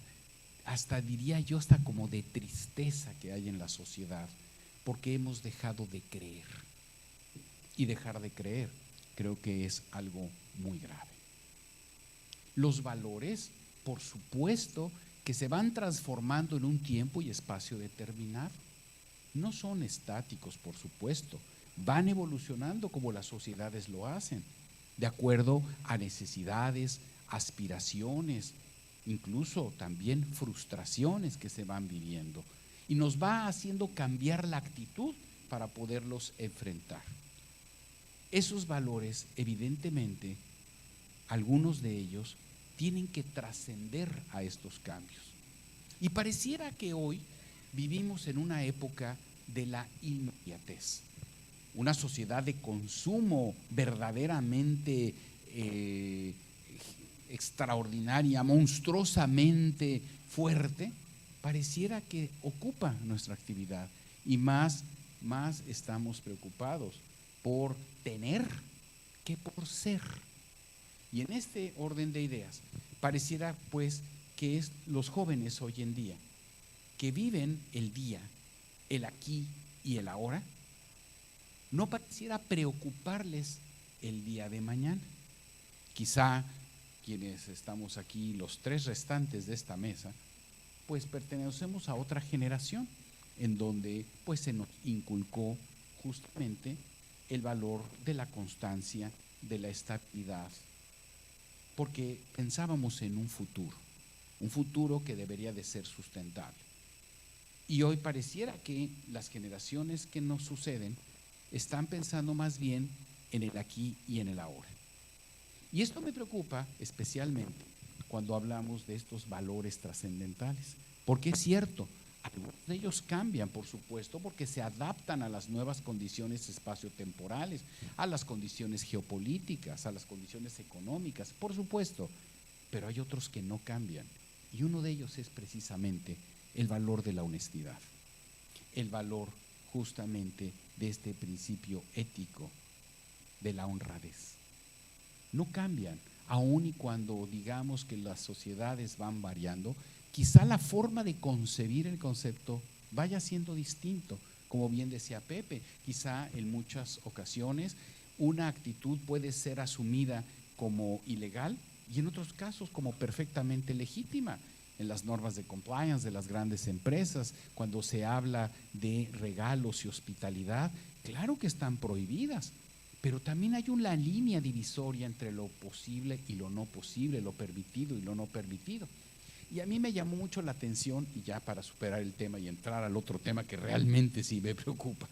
hasta diría yo, hasta como de tristeza que hay en la sociedad, porque hemos dejado de creer. Y dejar de creer creo que es algo muy grave. Los valores, por supuesto, que se van transformando en un tiempo y espacio determinado. No son estáticos, por supuesto, van evolucionando como las sociedades lo hacen, de acuerdo a necesidades, aspiraciones, incluso también frustraciones que se van viviendo, y nos va haciendo cambiar la actitud para poderlos enfrentar. Esos valores, evidentemente, algunos de ellos tienen que trascender a estos cambios. Y pareciera que hoy vivimos en una época de la inmediatez, una sociedad de consumo verdaderamente extraordinaria, monstruosamente fuerte, pareciera que ocupa nuestra actividad, y más estamos preocupados por tener que por ser. Y en este orden de ideas, pareciera pues que es los jóvenes hoy en día, que viven el día, el aquí y el ahora, no pareciera preocuparles el día de mañana. Quizá quienes estamos aquí, los 3 restantes de esta mesa, pues pertenecemos a otra generación en donde pues se nos inculcó justamente el valor de la constancia, de la estabilidad, porque pensábamos en un futuro que debería de ser sustentable. Y hoy pareciera que las generaciones que nos suceden están pensando más bien en el aquí y en el ahora. Y esto me preocupa especialmente cuando hablamos de estos valores trascendentales, porque es cierto, algunos de ellos cambian, por supuesto, porque se adaptan a las nuevas condiciones espaciotemporales, a las condiciones geopolíticas, a las condiciones económicas, por supuesto, pero hay otros que no cambian, y uno de ellos es precisamente el valor de la honestidad, el valor justamente de este principio ético de la honradez. No cambian, aun y cuando digamos que las sociedades van variando, quizá la forma de concebir el concepto vaya siendo distinto. Como bien decía Pepe, quizá en muchas ocasiones una actitud puede ser asumida como ilegal y en otros casos como perfectamente legítima. En las normas de compliance de las grandes empresas, cuando se habla de regalos y hospitalidad, claro que están prohibidas, pero también hay una línea divisoria entre lo posible y lo no posible, lo permitido y lo no permitido. Y a mí me llamó mucho la atención, y ya para superar el tema y entrar al otro tema que realmente sí me preocupa,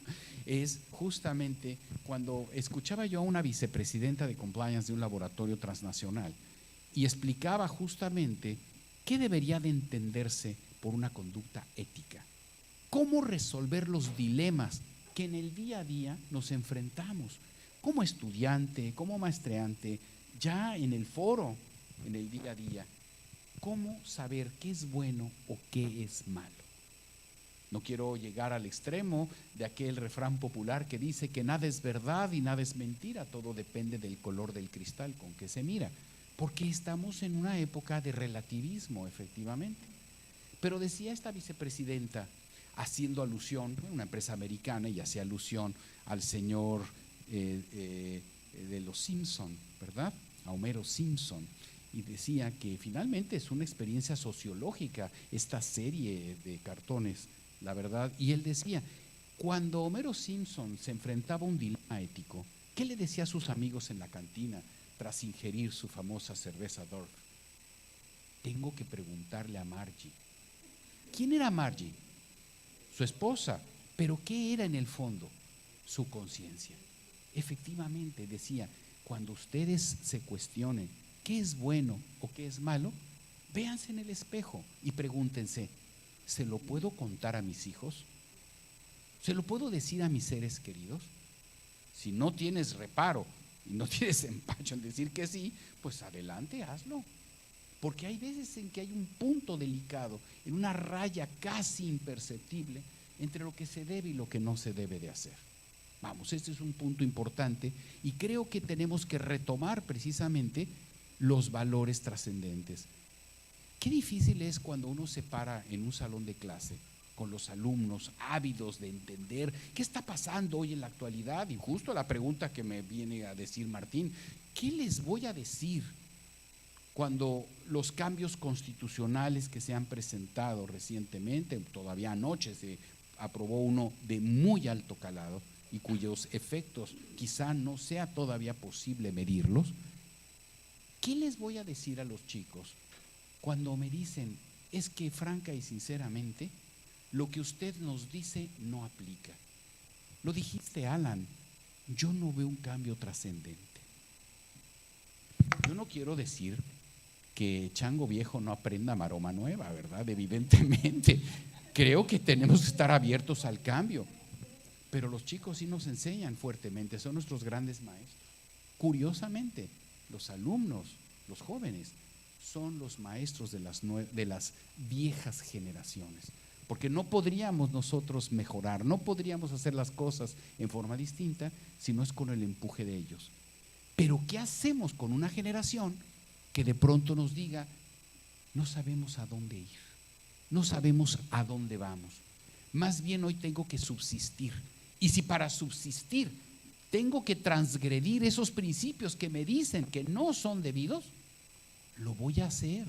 es justamente cuando escuchaba yo a una vicepresidenta de compliance de un laboratorio transnacional y explicaba justamente qué debería de entenderse por una conducta ética, cómo resolver los dilemas que en el día a día nos enfrentamos como estudiante, como maestreante, ya en el foro, en el día a día. ¿Cómo saber qué es bueno o qué es malo? No quiero llegar al extremo de aquel refrán popular que dice que nada es verdad y nada es mentira, todo depende del color del cristal con que se mira, porque estamos en una época de relativismo, efectivamente. Pero decía esta vicepresidenta, haciendo alusión, una empresa americana, y hacía alusión al señor de los Simpson, ¿verdad? A Homero Simpson. Y decía que finalmente es una experiencia sociológica esta serie de cartones, la verdad. Y él decía, cuando Homero Simpson se enfrentaba a un dilema ético, ¿qué le decía a sus amigos en la cantina tras ingerir su famosa cerveza Dorf? Tengo que preguntarle a Margie. ¿Quién era Margie? Su esposa. ¿Pero qué era en el fondo? Su conciencia. Efectivamente, decía, cuando ustedes se cuestionen qué es bueno o qué es malo, véanse en el espejo y pregúntense, ¿se lo puedo contar a mis hijos? ¿Se lo puedo decir a mis seres queridos? Si no tienes reparo y no tienes empacho en decir que sí, pues adelante, hazlo. Porque hay veces en que hay un punto delicado, en una raya casi imperceptible entre lo que se debe y lo que no se debe de hacer. Vamos, este es un punto importante y creo que tenemos que retomar precisamente los valores trascendentes. Qué difícil es cuando uno se para en un salón de clase con los alumnos ávidos de entender qué está pasando hoy en la actualidad, y justo la pregunta que me viene a decir Martín, ¿qué les voy a decir cuando los cambios constitucionales que se han presentado recientemente, todavía anoche se aprobó uno de muy alto calado y cuyos efectos quizá no sea todavía posible medirlos? ¿Qué les voy a decir a los chicos cuando me dicen, es que franca y sinceramente, lo que usted nos dice no aplica? Lo dijiste, Alan, yo no veo un cambio trascendente. Yo no quiero decir que chango viejo no aprenda maroma nueva, ¿verdad? Evidentemente, creo que tenemos que estar abiertos al cambio, pero los chicos sí nos enseñan fuertemente, son nuestros grandes maestros. Curiosamente, los alumnos, los jóvenes, son los maestros de las viejas generaciones, porque no podríamos nosotros mejorar, no podríamos hacer las cosas en forma distinta si no es con el empuje de ellos. Pero ¿qué hacemos con una generación que de pronto nos diga, no sabemos a dónde ir, no sabemos a dónde vamos? Más bien hoy tengo que subsistir, y si para subsistir tengo que transgredir esos principios que me dicen que no son debidos, lo voy a hacer,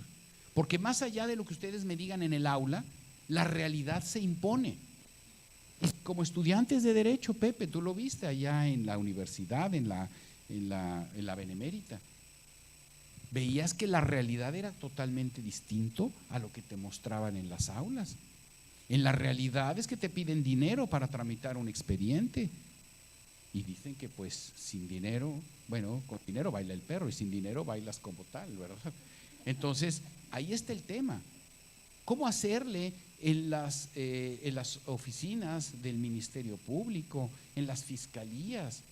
porque más allá de lo que ustedes me digan en el aula, la realidad se impone. Y como estudiantes de Derecho, Pepe, tú lo viste allá en la universidad, en la Benemérita, veías que la realidad era totalmente distinto a lo que te mostraban en las aulas. En la realidad es que te piden dinero para tramitar un expediente y dicen que pues sin dinero, bueno, con dinero baila el perro y sin dinero bailas como tal, ¿verdad? Entonces, ahí está el tema. ¿Cómo hacerle en las oficinas del Ministerio Público, en las fiscalías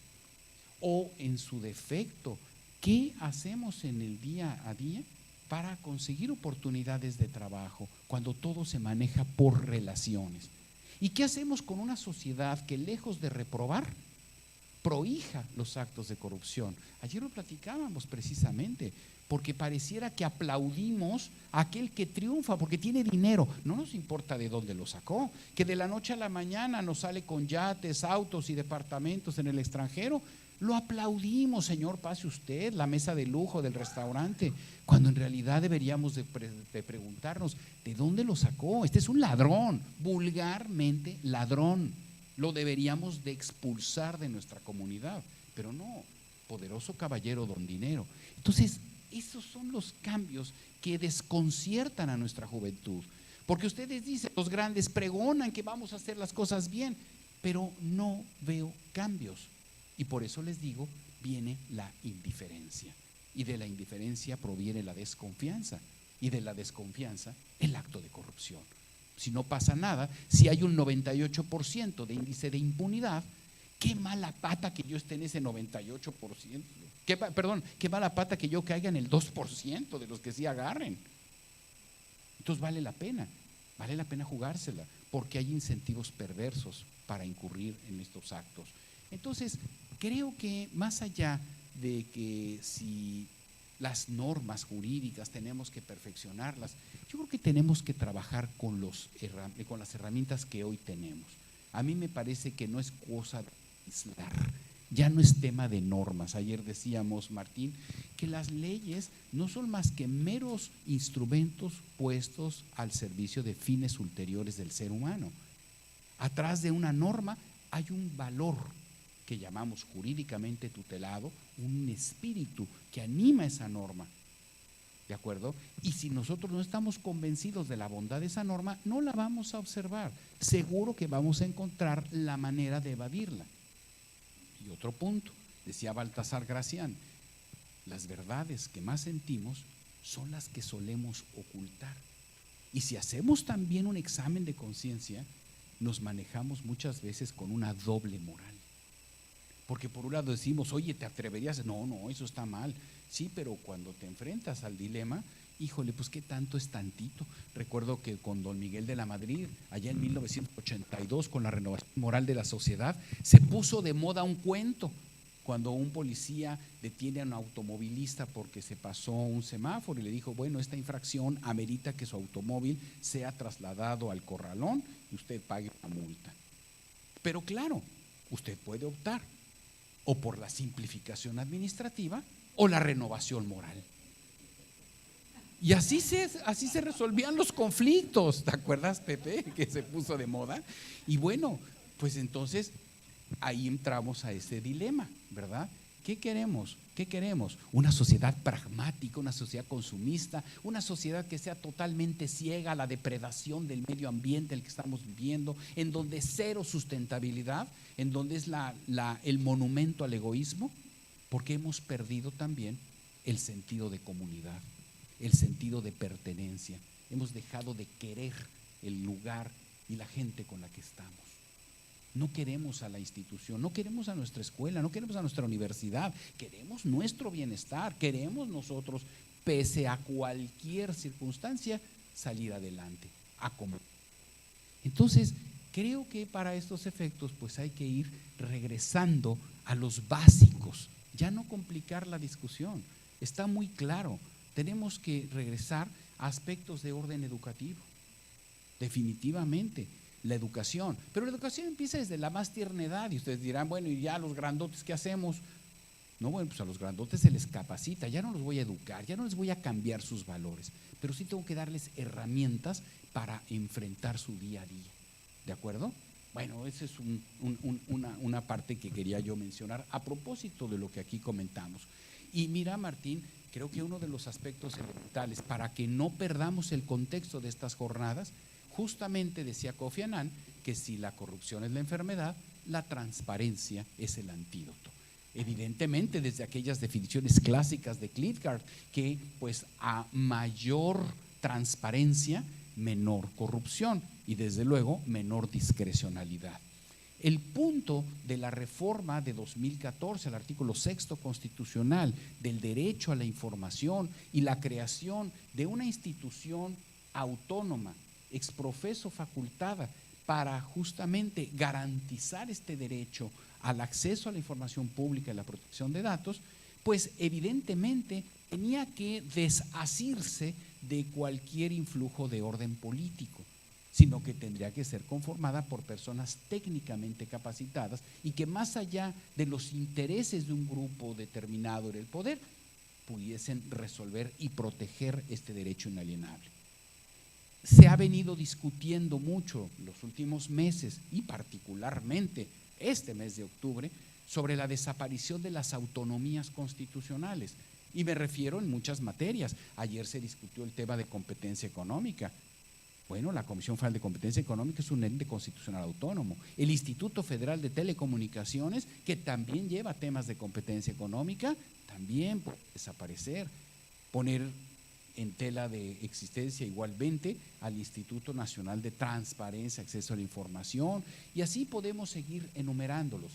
o en su defecto? ¿Qué hacemos en el día a día para conseguir oportunidades de trabajo cuando todo se maneja por relaciones? ¿Y qué hacemos con una sociedad que, lejos de reprobar, prohija los actos de corrupción? Ayer lo platicábamos precisamente, porque pareciera que aplaudimos a aquel que triunfa porque tiene dinero. No nos importa de dónde lo sacó, que de la noche a la mañana nos sale con yates, autos y departamentos en el extranjero. Lo aplaudimos, señor, pase usted, la mesa de lujo del restaurante, cuando en realidad deberíamos de preguntarnos, ¿de dónde lo sacó? Este es un ladrón, vulgarmente ladrón. Lo deberíamos de expulsar de nuestra comunidad, pero no, poderoso caballero don dinero. Entonces, esos son los cambios que desconciertan a nuestra juventud, porque ustedes dicen, los grandes pregonan que vamos a hacer las cosas bien, pero no veo cambios. Y por eso les digo, viene la indiferencia. Y de la indiferencia proviene la desconfianza. Y de la desconfianza, el acto de corrupción. Si no pasa nada, si hay un 98% de índice de impunidad, qué mala pata que yo esté en ese 98%. Qué mala pata que yo caiga en el 2% de los que sí agarren. Entonces vale la pena jugársela, porque hay incentivos perversos para incurrir en estos actos. Entonces, creo que más allá de que si las normas jurídicas tenemos que perfeccionarlas, yo creo que tenemos que trabajar con las herramientas que hoy tenemos. A mí me parece que no es cosa de aislar, ya no es tema de normas. Ayer decíamos, Martín, que las leyes no son más que meros instrumentos puestos al servicio de fines ulteriores del ser humano. Atrás de una norma hay un valor que llamamos jurídicamente tutelado, un espíritu que anima esa norma, ¿de acuerdo? Y si nosotros no estamos convencidos de la bondad de esa norma, no la vamos a observar. Seguro que vamos a encontrar la manera de evadirla. Y otro punto, decía Baltasar Gracián, las verdades que más sentimos son las que solemos ocultar. Y si hacemos también un examen de conciencia, nos manejamos muchas veces con una doble moral. Porque por un lado decimos, oye, ¿te atreverías? No, eso está mal. Sí, pero cuando te enfrentas al dilema, híjole, pues qué tanto es tantito. Recuerdo que con don Miguel de la Madrid, allá en 1982, con la renovación moral de la sociedad, se puso de moda un cuento. Cuando un policía detiene a un automovilista porque se pasó un semáforo y le dijo, bueno, esta infracción amerita que su automóvil sea trasladado al corralón y usted pague una multa. Pero claro, usted puede optar o por la simplificación administrativa o la renovación moral. Y así se resolvían los conflictos, ¿te acuerdas, Pepe, que se puso de moda? Y bueno, pues entonces ahí entramos a ese dilema, ¿verdad? ¿Qué queremos? ¿Qué queremos? Una sociedad pragmática, una sociedad consumista, una sociedad que sea totalmente ciega a la depredación del medio ambiente en el que estamos viviendo, en donde cero sustentabilidad, en donde es el monumento al egoísmo, porque hemos perdido también el sentido de comunidad, el sentido de pertenencia. Hemos dejado de querer el lugar y la gente con la que estamos. No queremos a la institución, no queremos a nuestra escuela, no queremos a nuestra universidad, queremos nuestro bienestar, queremos nosotros, pese a cualquier circunstancia, salir adelante, Entonces, creo que para estos efectos, pues hay que ir regresando a los básicos, ya no complicar la discusión. Está muy claro, tenemos que regresar a aspectos de orden educativo, definitivamente. La educación, pero la educación empieza desde la más tierna edad y ustedes dirán, bueno, y ya a los grandotes, ¿qué hacemos? No, bueno, pues a los grandotes se les capacita, ya no los voy a educar, ya no les voy a cambiar sus valores, pero sí tengo que darles herramientas para enfrentar su día a día, ¿de acuerdo? Bueno, esa es una parte que quería yo mencionar a propósito de lo que aquí comentamos. Y mira, Martín, creo que uno de los aspectos elementales para que no perdamos el contexto de estas jornadas, justamente decía Kofi Annan que si la corrupción es la enfermedad, la transparencia es el antídoto. Evidentemente, desde aquellas definiciones clásicas de Klitgard, que pues a mayor transparencia, menor corrupción y desde luego menor discrecionalidad. El punto de la reforma de 2014, el artículo 6 constitucional del derecho a la información y la creación de una institución autónoma, exprofeso facultada para justamente garantizar este derecho al acceso a la información pública y la protección de datos, pues evidentemente tenía que desasirse de cualquier influjo de orden político, sino que tendría que ser conformada por personas técnicamente capacitadas y que más allá de los intereses de un grupo determinado en el poder, pudiesen resolver y proteger este derecho inalienable. Se ha venido discutiendo mucho los últimos meses y particularmente este mes de octubre sobre la desaparición de las autonomías constitucionales. Y me refiero en muchas materias. Ayer se discutió el tema de competencia económica. Bueno, la Comisión Federal de Competencia Económica es un ente constitucional autónomo. El Instituto Federal de Telecomunicaciones, que también lleva temas de competencia económica, también puede desaparecer. Poner en tela de existencia igualmente al Instituto Nacional de Transparencia, Acceso a la Información, y así podemos seguir enumerándolos.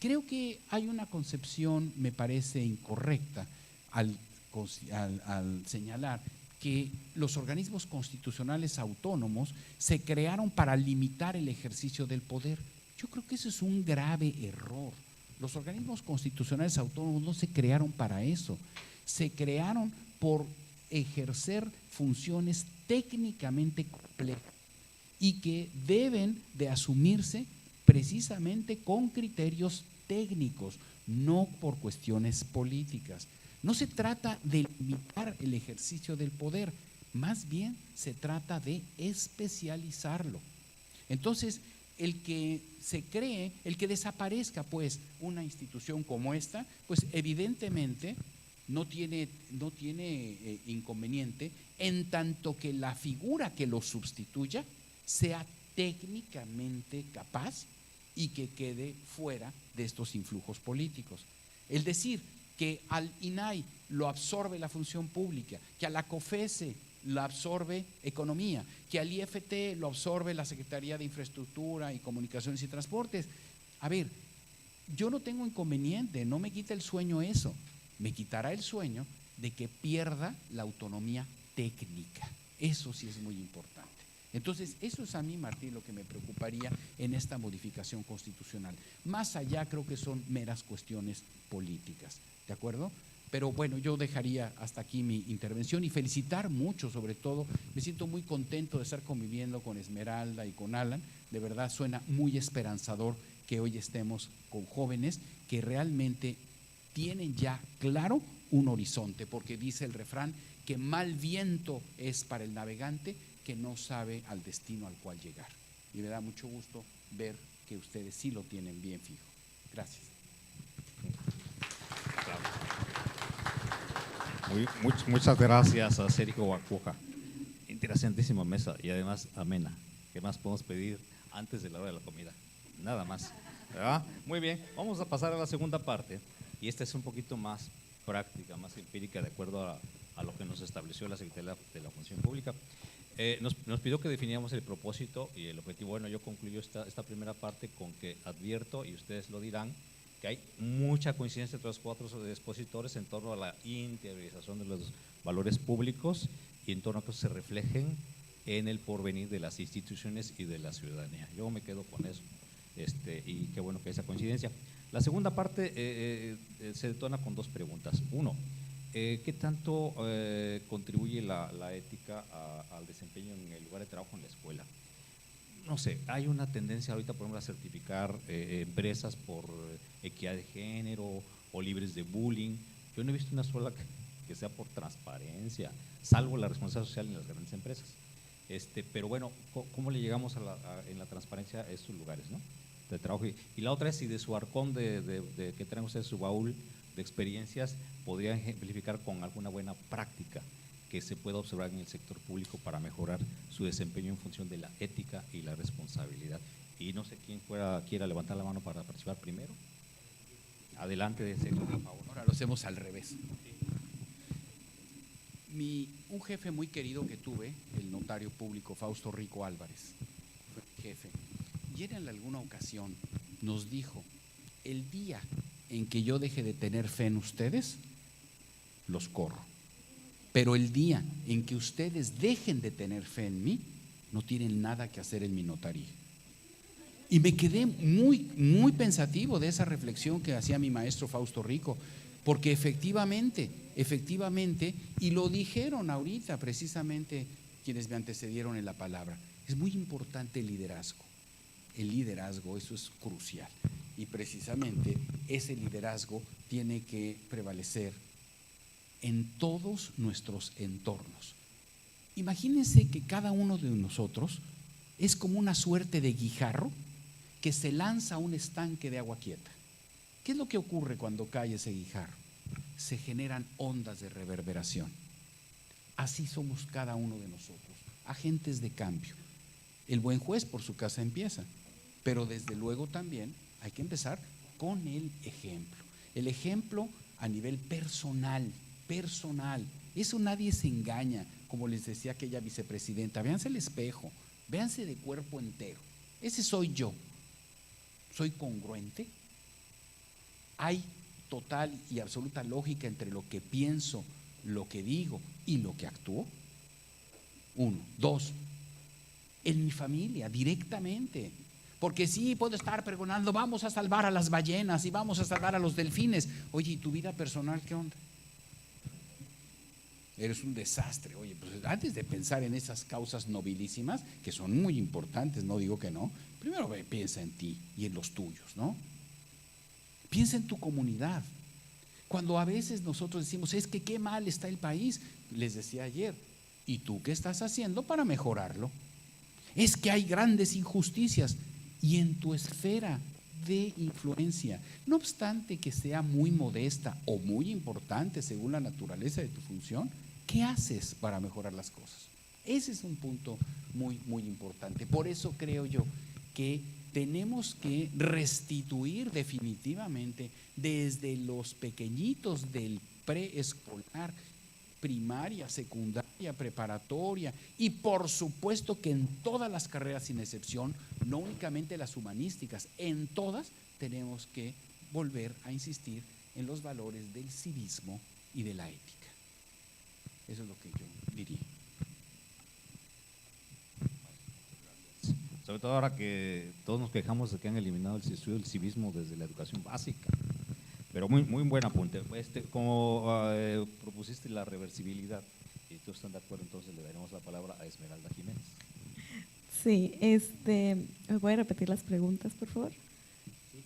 Creo que hay una concepción, me parece incorrecta, al señalar que los organismos constitucionales autónomos se crearon para limitar el ejercicio del poder. Yo creo que eso es un grave error. Los organismos constitucionales autónomos no se crearon para eso, se crearon por ejercer funciones técnicamente complejas y que deben de asumirse precisamente con criterios técnicos, no por cuestiones políticas. No se trata de limitar el ejercicio del poder, más bien se trata de especializarlo. Entonces, el que se cree, el que desaparezca pues una institución como esta, pues evidentemente no tiene inconveniente en tanto que la figura que lo sustituya sea técnicamente capaz y que quede fuera de estos influjos políticos. El decir que al INAI lo absorbe la función pública, que a la COFESE lo absorbe economía, que al IFT lo absorbe la Secretaría de Infraestructura y Comunicaciones y Transportes. A ver, yo no tengo inconveniente, no me quita el sueño eso, me quitará el sueño de que pierda la autonomía técnica. Eso sí es muy importante. Entonces, eso es a mí, Martín, lo que me preocuparía en esta modificación constitucional. Más allá creo que son meras cuestiones políticas, ¿de acuerdo? Pero bueno, yo dejaría hasta aquí mi intervención y felicitar mucho, sobre todo, me siento muy contento de estar conviviendo con Esmeralda y con Alan, de verdad suena muy esperanzador que hoy estemos con jóvenes que realmente tienen ya claro un horizonte, porque dice el refrán que mal viento es para el navegante que no sabe al destino al cual llegar. Y me da mucho gusto ver que ustedes sí lo tienen bien fijo. Gracias. Muchas gracias a Sergio Guacuja. Interesantísima mesa y además amena. ¿Qué más podemos pedir antes de la hora de la comida? Nada más, ¿verdad? Muy bien, vamos a pasar a la segunda parte y esta es un poquito más práctica, más empírica, de acuerdo a lo que nos estableció la Secretaría de la Función Pública. Nos pidió que definiéramos el propósito y el objetivo. Bueno, yo concluyo esta primera parte con que advierto, y ustedes lo dirán, que hay mucha coincidencia entre los cuatro expositores en torno a la interiorización de los valores públicos y en torno a que se reflejen en el porvenir de las instituciones y de la ciudadanía. Yo me quedo con eso, y qué bueno que hay esa coincidencia. La segunda parte se detona con dos preguntas. Uno, ¿qué tanto contribuye la ética al desempeño en el lugar de trabajo en la escuela? No sé, hay una tendencia ahorita, por ejemplo, a certificar empresas por equidad de género o libres de bullying. Yo no he visto una sola que sea por transparencia, salvo la responsabilidad social en las grandes empresas. Pero bueno, ¿cómo le llegamos en la transparencia a estos lugares, ¿no?, de trabajo? Y la otra es si de su arcón de que traen ustedes, su baúl de experiencias, podrían ejemplificar con alguna buena práctica que se pueda observar en el sector público para mejorar su desempeño en función de la ética y la responsabilidad. Y no sé quién quiera levantar la mano para participar primero. Adelante, por favor. Ahora lo hacemos al revés. Un jefe muy querido que tuve, el notario público Fausto Rico Álvarez, fue mi jefe, y él en alguna ocasión nos dijo: el día en que yo deje de tener fe en ustedes, los corro. Pero el día en que ustedes dejen de tener fe en mí, no tienen nada que hacer en mi notaría. Y me quedé muy, muy pensativo de esa reflexión que hacía mi maestro Fausto Rico, porque efectivamente efectivamente, y lo dijeron ahorita precisamente quienes me antecedieron en la palabra, es muy importante el liderazgo. El liderazgo, eso es crucial. Y precisamente ese liderazgo tiene que prevalecer en todos nuestros entornos. Imagínense que cada uno de nosotros es como una suerte de guijarro que se lanza a un estanque de agua quieta. ¿Qué es lo que ocurre cuando cae ese guijarro? Se generan ondas de reverberación. Así somos cada uno de nosotros, agentes de cambio. El buen juez por su casa empieza, pero desde luego también hay que empezar con el ejemplo. El ejemplo a nivel personal. Eso nadie se engaña, como les decía aquella vicepresidenta. Véanse el espejo, véanse de cuerpo entero. Ese soy yo. ¿Soy congruente? ¿Hay total y absoluta lógica entre lo que pienso, lo que digo y lo que actúo? 1. 2. En mi familia, directamente. Porque sí, puedo estar pregonando, vamos a salvar a las ballenas y vamos a salvar a los delfines. Oye, ¿y tu vida personal qué onda? Eres un desastre. Oye, pues antes de pensar en esas causas nobilísimas, que son muy importantes, no digo que no, primero piensa en ti y en los tuyos, ¿no? Piensa en tu comunidad. Cuando a veces nosotros decimos, es que qué mal está el país, les decía ayer, ¿y tú qué estás haciendo para mejorarlo? Es que hay grandes injusticias. Y en tu esfera de influencia, no obstante que sea muy modesta o muy importante según la naturaleza de tu función, ¿qué haces para mejorar las cosas? Ese es un punto muy, muy importante. Por eso creo yo que tenemos que restituir definitivamente desde los pequeñitos del preescolar, primaria, secundaria, preparatoria y por supuesto que en todas las carreras sin excepción, no únicamente las humanísticas, en todas tenemos que volver a insistir en los valores del civismo y de la ética. Eso es lo que yo diría. Sobre todo ahora que todos nos quejamos de que han eliminado el estudio del civismo desde la educación básica. Pero muy buen apunte. Como propusiste la reversibilidad, y todos están de acuerdo, entonces le daremos la palabra a Esmeralda Jiménez. Sí, ¿me puede repetir las preguntas, por favor? Sí,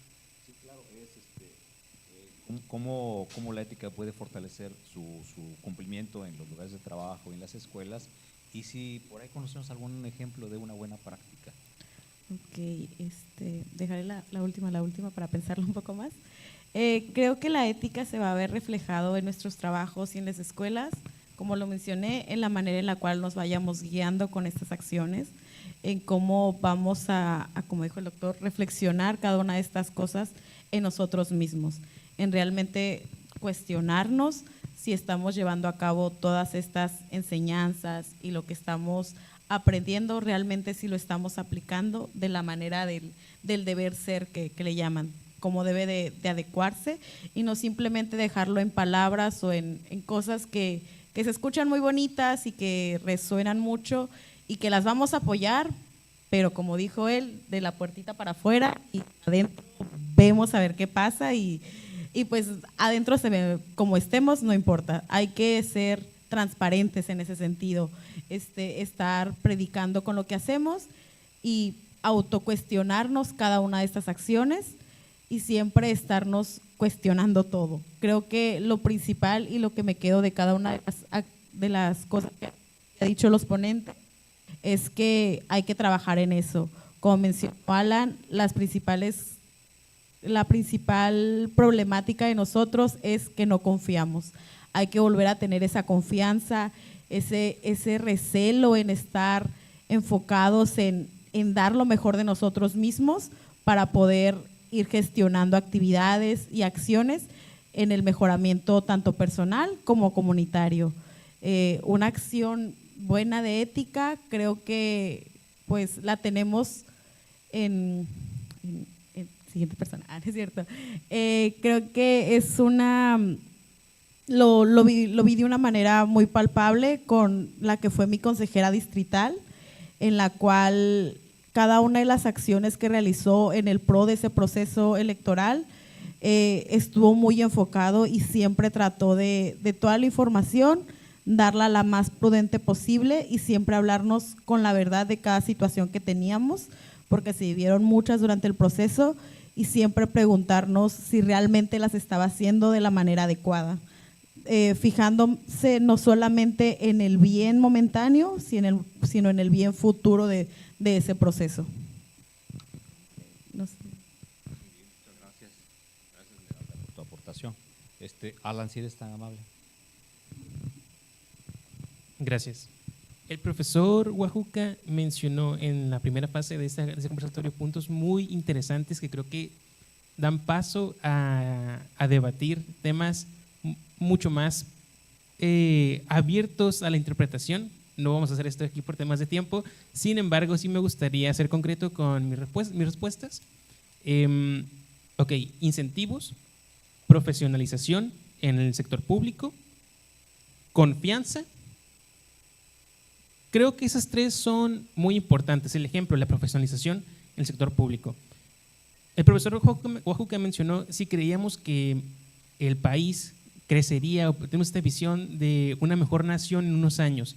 claro. ¿Cómo la ética puede fortalecer su cumplimiento en los lugares de trabajo, en las escuelas? Y si por ahí conocemos algún ejemplo de una buena práctica. Ok, dejaré la última para pensarlo un poco más. Creo que la ética se va a ver reflejado en nuestros trabajos y en las escuelas, como lo mencioné, en la manera en la cual nos vayamos guiando con estas acciones, en cómo vamos a, como dijo el doctor, reflexionar cada una de estas cosas en nosotros mismos, en realmente cuestionarnos si estamos llevando a cabo todas estas enseñanzas y lo que estamos aprendiendo realmente si lo estamos aplicando de la manera del deber ser que le llaman, cómo debe de adecuarse y no simplemente dejarlo en palabras o en cosas que se escuchan muy bonitas y que resuenan mucho y que las vamos a apoyar, pero como dijo él, de la puertita para afuera y adentro vemos a ver qué pasa y pues adentro se ve como estemos, no importa, hay que ser transparentes en ese sentido, estar predicando con lo que hacemos y autocuestionarnos cada una de estas acciones y siempre estarnos cuestionando todo. Creo que lo principal y lo que me quedo de cada una de las cosas que ha dicho los ponentes es que hay que trabajar en eso. Como mencionó Alan, la principal problemática de nosotros es que no confiamos. Hay que volver a tener esa confianza, ese recelo en estar enfocados en dar lo mejor de nosotros mismos para poder ir gestionando actividades y acciones en el mejoramiento tanto personal como comunitario. Una acción buena de ética creo que pues la tenemos en siguiente persona, ¿no es cierto? Creo que es lo vi de una manera muy palpable con la que fue mi consejera distrital, en la cual cada una de las acciones que realizó en el pro de ese proceso electoral estuvo muy enfocado y siempre trató de toda la información darla la más prudente posible y siempre hablarnos con la verdad de cada situación que teníamos, porque se vivieron muchas durante el proceso, y siempre preguntarnos si realmente las estaba haciendo de la manera adecuada, fijándose no solamente en el bien momentáneo, sino en el bien futuro de ese proceso. No sé. Muchas gracias. Gracias, Esmeralda, por tu aportación. Alan, si eres tan amable. Gracias. El profesor Guajuca mencionó en la primera fase de ese conversatorio puntos muy interesantes que creo que dan paso a debatir temas mucho más abiertos a la interpretación. No vamos a hacer esto aquí por temas de tiempo. Sin embargo, sí me gustaría ser concreto con mis respuestas. Ok, incentivos, profesionalización en el sector público, confianza. Creo que esas tres son muy importantes. El ejemplo, la profesionalización en el sector público. El profesor Guajuca mencionó si creíamos que el país crecería o tenemos esta visión de una mejor nación en unos años.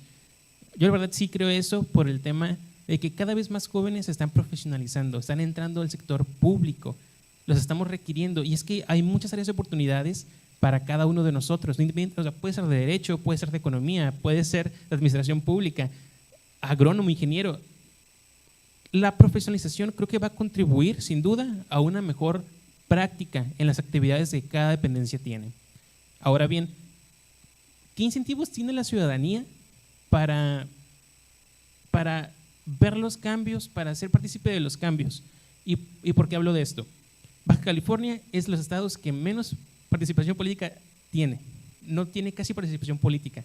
Yo la verdad sí creo eso por el tema de que cada vez más jóvenes se están profesionalizando, están entrando al sector público, los estamos requiriendo, y es que hay muchas áreas de oportunidades para cada uno de nosotros, o sea, puede ser de derecho, puede ser de economía, puede ser de administración pública, agrónomo, ingeniero. La profesionalización creo que va a contribuir sin duda a una mejor práctica en las actividades que cada dependencia tiene. Ahora bien, ¿qué incentivos tiene la ciudadanía para ver los cambios, para ser partícipe de los cambios? ¿Y por qué hablo de esto? Baja California es de los estados que menos participación política tiene, no tiene casi participación política.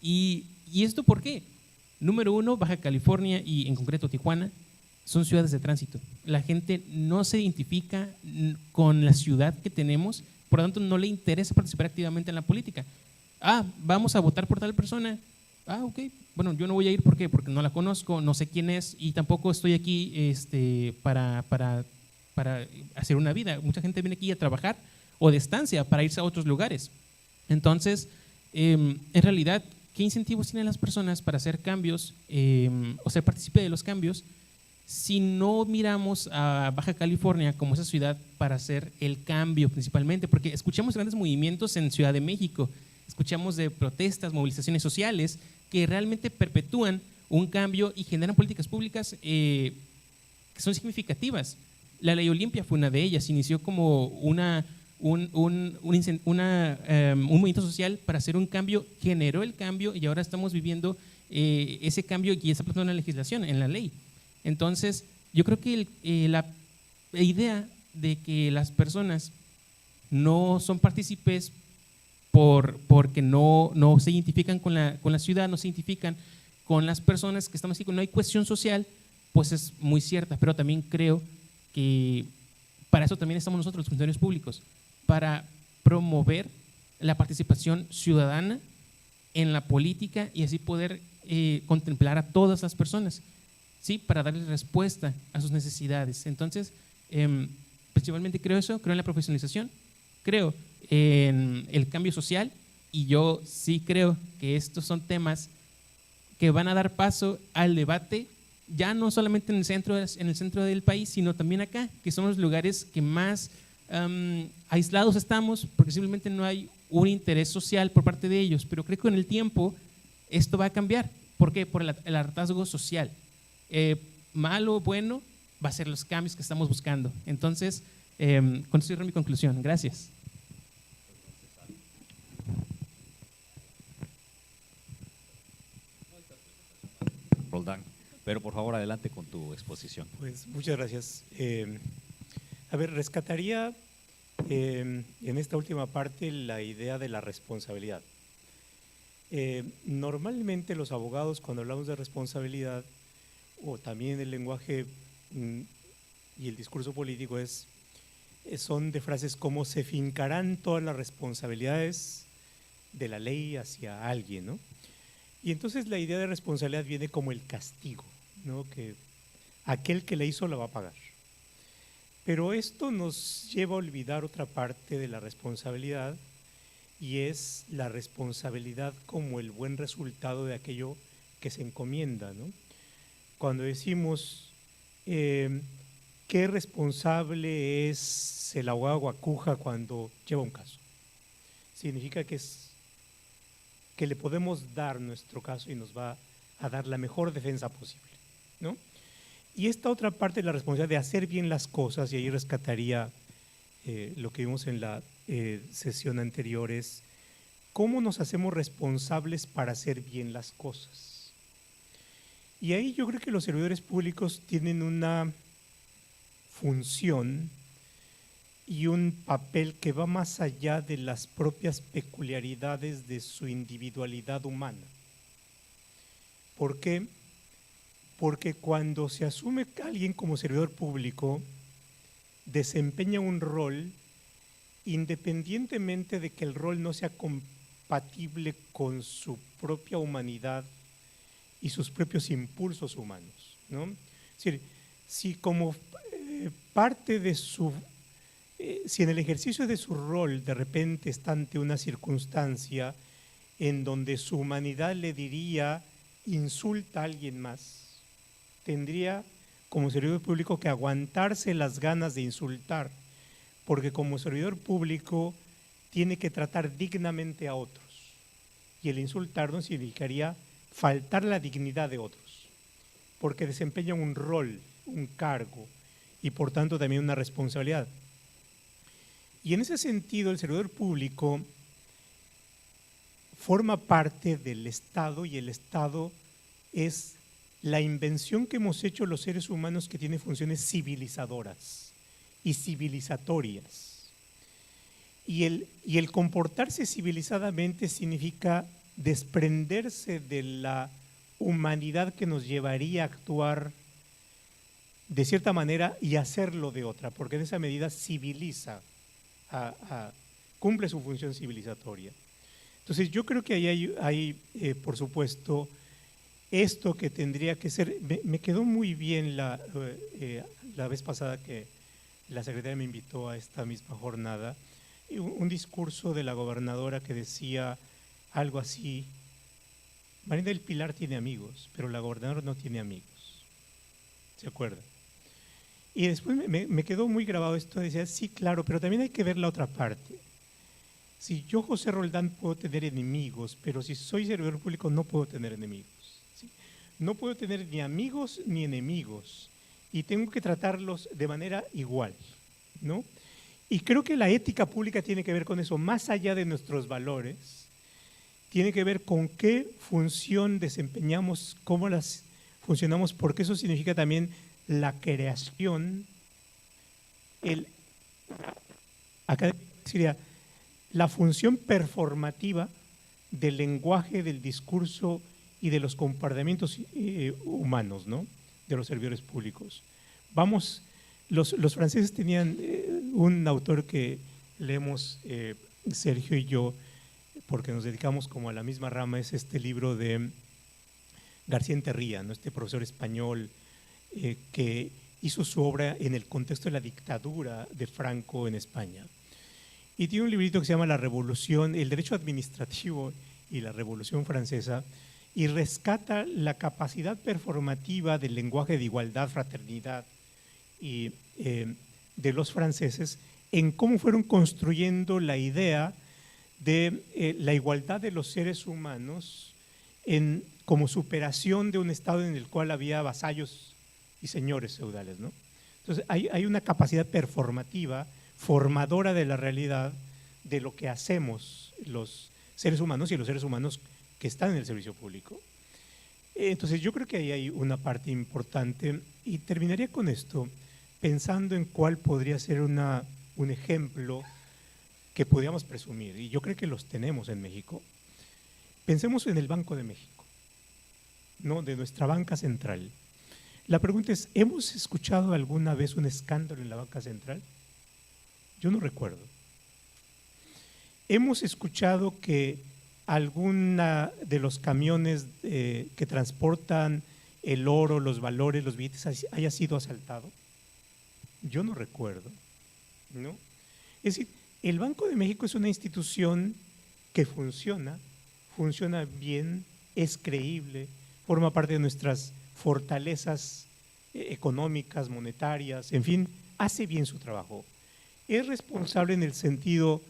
¿Y esto por qué? Número uno, Baja California y en concreto Tijuana son ciudades de tránsito. La gente no se identifica con la ciudad que tenemos, por lo tanto no le interesa participar activamente en la política. Vamos a votar por tal persona. Ok, bueno, yo no voy a ir, ¿por qué? Porque no la conozco, no sé quién es y tampoco estoy aquí para hacer una vida. Mucha gente viene aquí a trabajar o de estancia para irse a otros lugares. Entonces, en realidad, ¿qué incentivos tienen las personas para hacer cambios o ser partícipe de los cambios si no miramos a Baja California como esa ciudad para hacer el cambio principalmente? Porque escuchamos grandes movimientos en Ciudad de México, escuchamos de protestas, movilizaciones sociales que realmente perpetúan un cambio y generan políticas públicas que son significativas. La Ley Olimpia fue una de ellas, inició como un movimiento social para hacer un cambio, generó el cambio y ahora estamos viviendo ese cambio y está plasmado en la legislación, en la ley. Entonces, yo creo que la idea de que las personas no son partícipes porque no se identifican con la ciudad, no se identifican con las personas que estamos aquí, no hay cohesión social, pues es muy cierta, pero también creo que para eso también estamos nosotros, los funcionarios públicos, para promover la participación ciudadana en la política y así poder contemplar a todas las personas, ¿sí? Para darles respuesta a sus necesidades. Entonces, principalmente creo eso, creo en la profesionalización, creo en el cambio social y yo sí creo que estos son temas que van a dar paso al debate ya no solamente en el centro del país, sino también acá, que son los lugares que más aislados estamos, porque simplemente no hay un interés social por parte de ellos, pero creo que con el tiempo esto va a cambiar. ¿Por qué? Por el hartazgo social. Malo o bueno, va a ser los cambios que estamos buscando. Entonces, con esto cierro mi conclusión. Gracias. Roldán, pero por favor adelante con tu exposición. Pues muchas gracias. Rescataría en esta última parte la idea de la responsabilidad. Normalmente los abogados, cuando hablamos de responsabilidad, o también el lenguaje y el discurso político, son de frases como se fincarán todas las responsabilidades de la ley hacia alguien, ¿no? Y entonces la idea de responsabilidad viene como el castigo, ¿no? Que aquel que la hizo la va a pagar. Pero esto nos lleva a olvidar otra parte de la responsabilidad, y es la responsabilidad como el buen resultado de aquello que se encomienda, ¿no? Cuando decimos qué responsable es el abogado Guacuja cuando lleva un caso, significa que le podemos dar nuestro caso y nos va a dar la mejor defensa posible, ¿no? Y esta otra parte de la responsabilidad de hacer bien las cosas, y ahí rescataría lo que vimos en la sesión anterior, es cómo nos hacemos responsables para hacer bien las cosas. Y ahí yo creo que los servidores públicos tienen una función y un papel que va más allá de las propias peculiaridades de su individualidad humana. ¿Por qué? Porque cuando se asume a alguien como servidor público, desempeña un rol independientemente de que el rol no sea compatible con su propia humanidad y sus propios impulsos humanos, ¿no? Es decir, si como parte de su, si en el ejercicio de su rol de repente está ante una circunstancia en donde su humanidad le diría insulta a alguien más, tendría como servidor público que aguantarse las ganas de insultar, porque como servidor público tiene que tratar dignamente a otros, y el insultar no significaría faltar la dignidad de otros, porque desempeñan un rol, un cargo, y por tanto también una responsabilidad. Y en ese sentido el servidor público forma parte del Estado, y el Estado es la invención que hemos hecho los seres humanos que tiene funciones civilizadoras y civilizatorias. Y el comportarse civilizadamente significa desprenderse de la humanidad que nos llevaría a actuar de cierta manera y hacerlo de otra, porque en esa medida civiliza, cumple su función civilizatoria. Entonces yo creo que ahí hay por supuesto, esto que tendría que ser, me quedó muy bien la vez pasada que la secretaria me invitó a esta misma jornada, un discurso de la gobernadora que decía algo así: María del Pilar tiene amigos, pero la gobernadora no tiene amigos. ¿Se acuerdan? Y después me quedó muy grabado esto, decía, sí, claro, pero también hay que ver la otra parte. Si yo, José Roldán, puedo tener enemigos, pero si soy servidor público no puedo tener enemigos. ¿Sí? No puedo tener ni amigos ni enemigos, y tengo que tratarlos de manera igual, ¿no? Y creo que la ética pública tiene que ver con eso, más allá de nuestros valores, tiene que ver con qué función desempeñamos, cómo las funcionamos, porque eso significa también la creación, acá sería la función performativa del lenguaje, del discurso y de los comportamientos humanos, ¿no? De los servidores públicos. Vamos, los franceses tenían un autor que leemos Sergio y yo, porque nos dedicamos como a la misma rama, es este libro de García Enterría, ¿no? Este profesor español que hizo su obra en el contexto de la dictadura de Franco en España. Y tiene un librito que se llama La Revolución, el Derecho Administrativo y la Revolución Francesa, y rescata la capacidad performativa del lenguaje de igualdad, fraternidad y de los franceses en cómo fueron construyendo la idea de la igualdad de los seres humanos como superación de un estado en el cual había vasallos y señores feudales, ¿no? Entonces hay una capacidad performativa, formadora de la realidad de lo que hacemos los seres humanos y los seres humanos que están en el servicio público. Entonces yo creo que ahí hay una parte importante, y terminaría con esto pensando en cuál podría ser un ejemplo que podríamos presumir, y yo creo que los tenemos en México. Pensemos en el Banco de México, ¿no? De nuestra banca central. La pregunta es, ¿hemos escuchado alguna vez un escándalo en la banca central? Yo no recuerdo. ¿Hemos escuchado que alguna de los camiones que transportan el oro, los valores, los billetes haya sido asaltado? yo no recuerdo, ¿no? Es decir, el Banco de México es una institución que funciona bien, es creíble, forma parte de nuestras fortalezas económicas, monetarias, en fin, hace bien su trabajo. Es responsable en el sentido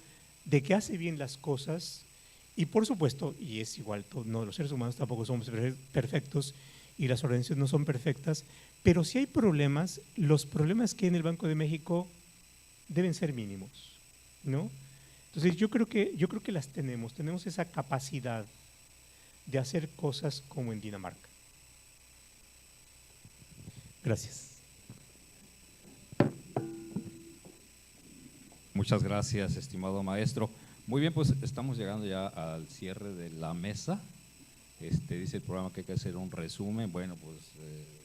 de que hace bien las cosas y por supuesto, y es igual, no, los seres humanos tampoco somos perfectos y las organizaciones no son perfectas, pero si hay problemas, los problemas que hay en el Banco de México deben ser mínimos, ¿no? Entonces yo creo que las tenemos esa capacidad de hacer cosas como en Dinamarca. Gracias. Muchas gracias, estimado maestro. Muy bien, pues estamos llegando ya al cierre de la mesa. Dice el programa que hay que hacer un resumen. Bueno, pues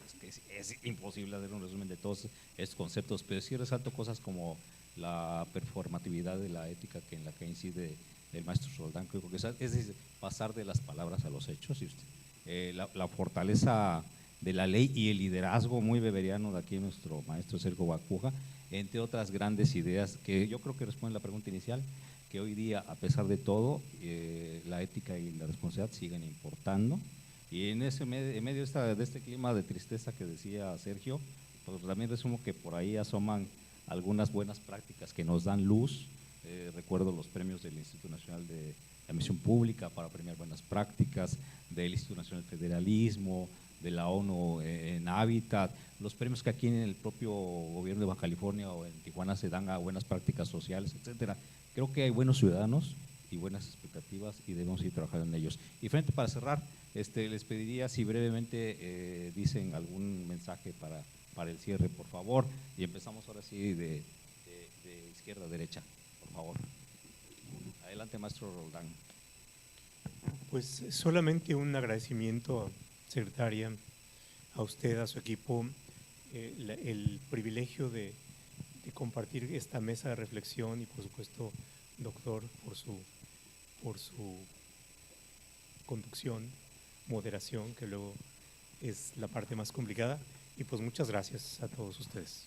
es que es imposible hacer un resumen de todos estos conceptos, pero sí resalto cosas como la performatividad de la ética en la que incide el maestro Roldán, creo que es decir, pasar de las palabras a los hechos, la fortaleza de la ley y el liderazgo muy beberiano de aquí nuestro maestro Sergio Bacuja, entre otras grandes ideas que yo creo que responden a la pregunta inicial, que hoy día, a pesar de todo, la ética y la responsabilidad siguen importando. Y en medio de este clima de tristeza que decía Sergio, pues también resumo que por ahí asoman algunas buenas prácticas que nos dan luz. Recuerdo los premios del Instituto Nacional de la Misión Pública para premiar buenas prácticas, del Instituto Nacional del Federalismo, de la ONU en Hábitat, los premios que aquí en el propio gobierno de Baja California o en Tijuana se dan a buenas prácticas sociales, etcétera. Creo que hay buenos ciudadanos y buenas expectativas y debemos ir trabajando en ellos. Y frente, para cerrar, les pediría si brevemente dicen algún mensaje para el cierre, por favor, y empezamos ahora sí de izquierda a derecha, por favor. Adelante, maestro Roldán. Pues solamente un agradecimiento, secretaria, a usted, a su equipo, el privilegio de compartir esta mesa de reflexión y por supuesto, doctor, por su conducción, moderación, que luego es la parte más complicada. Y pues muchas gracias a todos ustedes.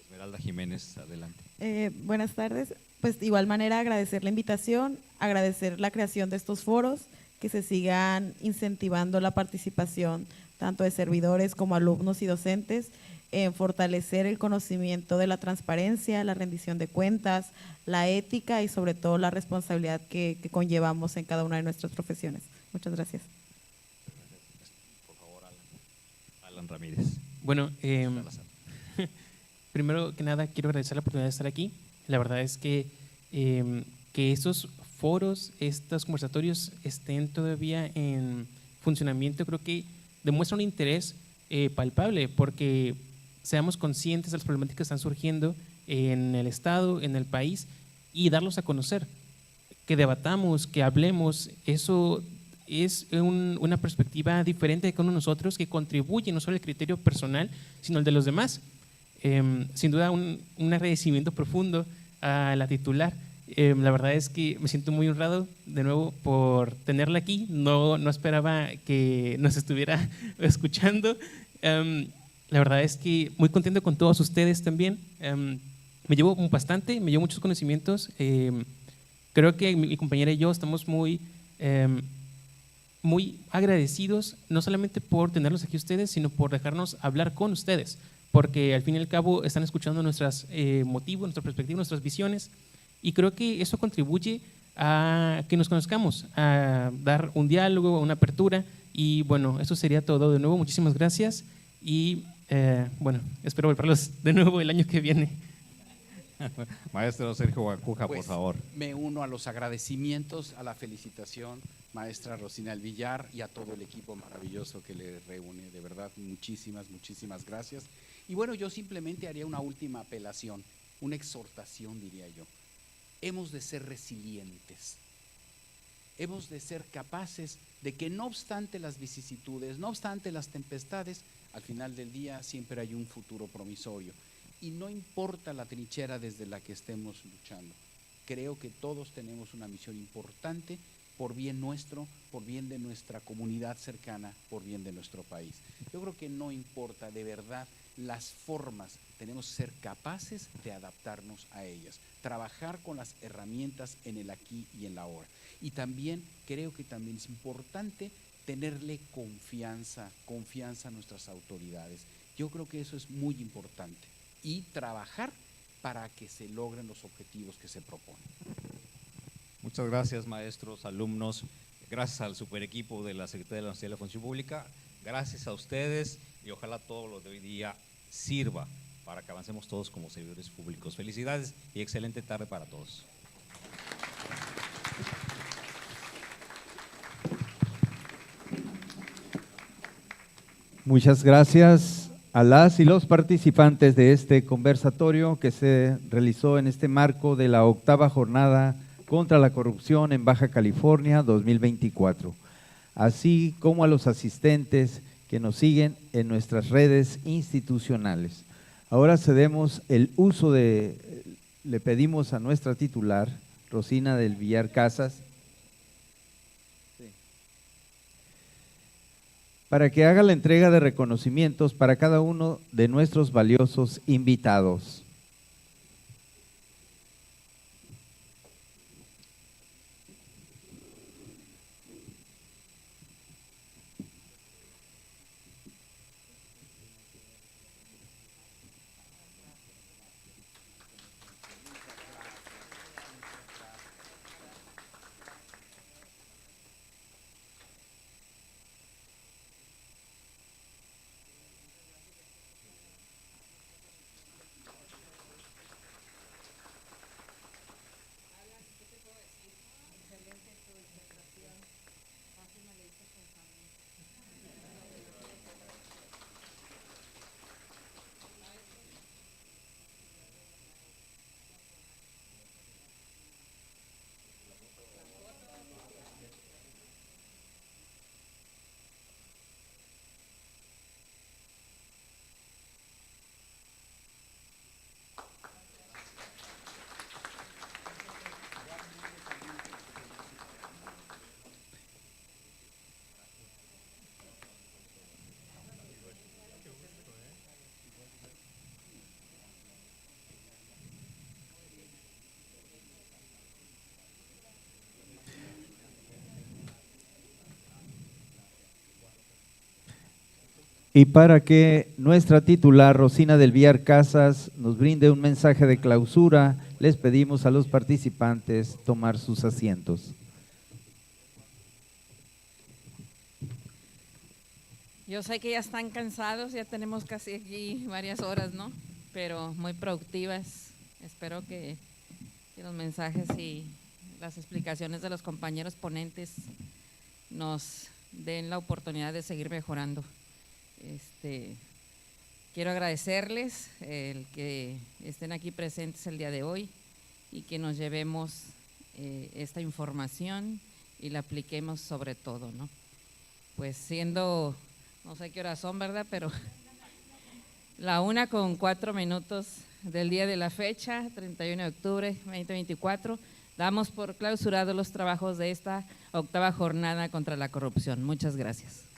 Esmeralda Jiménez, adelante. Buenas tardes. Pues de igual manera agradecer la invitación, agradecer la creación de estos foros, que se sigan incentivando la participación tanto de servidores como alumnos y docentes, en fortalecer el conocimiento de la transparencia, la rendición de cuentas, la ética y sobre todo la responsabilidad que conllevamos en cada una de nuestras profesiones. Muchas gracias. Por favor, Alan Ramírez. Bueno, primero que nada quiero agradecer la oportunidad de estar aquí. La verdad es que estos foros, estos conversatorios estén todavía en funcionamiento, creo que demuestra un interés palpable, porque seamos conscientes de las problemáticas que están surgiendo en el Estado, en el país, y darlos a conocer, que debatamos, que hablemos. Eso es una perspectiva diferente de cada uno de nosotros, que contribuye no solo al criterio personal, sino al de los demás. Sin duda un agradecimiento profundo a la titular. La verdad es que me siento muy honrado de nuevo por tenerla aquí. No esperaba que nos estuviera escuchando. La verdad es que muy contento con todos ustedes también. Me llevo bastante, me llevo muchos conocimientos. Creo que mi compañera y yo estamos muy agradecidos, no solamente por tenerlos aquí ustedes, sino por dejarnos hablar con ustedes, porque al fin y al cabo están escuchando nuestros motivos, nuestras perspectivas, nuestras visiones, y creo que eso contribuye a que nos conozcamos, a dar un diálogo, una apertura. Y bueno, eso sería todo. De nuevo, muchísimas gracias y bueno, espero verlos de nuevo el año que viene. Maestro Sergio Bacuja, Pues, por favor. Me uno a los agradecimientos, a la felicitación, maestra Rosina El Villar, y a todo el equipo maravilloso que le reúne. De verdad, muchísimas gracias. Y bueno, yo simplemente haría una última apelación, una exhortación, diría yo. Hemos de ser resilientes. Hemos de ser capaces de que no obstante las vicisitudes, no obstante las tempestades, al final del día siempre hay un futuro promisorio. Y no importa la trinchera desde la que estemos luchando. Creo que todos tenemos una misión importante por bien nuestro, por bien de nuestra comunidad cercana, por bien de nuestro país. Yo creo que no importa de verdad las formas, tenemos que ser capaces de adaptarnos a ellas, trabajar con las herramientas en el aquí y en la ahora. Y también creo que también es importante tenerle confianza a nuestras autoridades. Yo creo que eso es muy importante y trabajar para que se logren los objetivos que se proponen. Muchas gracias, maestros, alumnos, gracias al super equipo de la Secretaría de la Universidad de la Función Pública, gracias a ustedes y ojalá todo lo de hoy día sirva para que avancemos todos como servidores públicos. Felicidades y excelente tarde para todos. Muchas gracias a las y los participantes de este conversatorio que se realizó en este marco de la 8ª Jornada contra la Corrupción en Baja California 2024, así como a los asistentes que nos siguen en nuestras redes institucionales. Ahora cedemos el uso le pedimos a nuestra titular, Rosina del Villar Casas, para que haga la entrega de reconocimientos para cada uno de nuestros valiosos invitados. Y para que nuestra titular, Rosina del Villar Casas, nos brinde un mensaje de clausura, les pedimos a los participantes tomar sus asientos. Yo sé que ya están cansados, ya tenemos casi aquí varias horas, ¿no? Pero muy productivas. Espero que los mensajes y las explicaciones de los compañeros ponentes nos den la oportunidad de seguir mejorando. Quiero agradecerles el que estén aquí presentes el día de hoy y que nos llevemos esta información y la apliquemos sobre todo, ¿no? Pues siendo, no sé qué horas son, ¿verdad? Pero la 1:04 del día de la fecha, 31 de octubre 2024, damos por clausurados los trabajos de esta 8ª Jornada contra la Corrupción. Muchas gracias.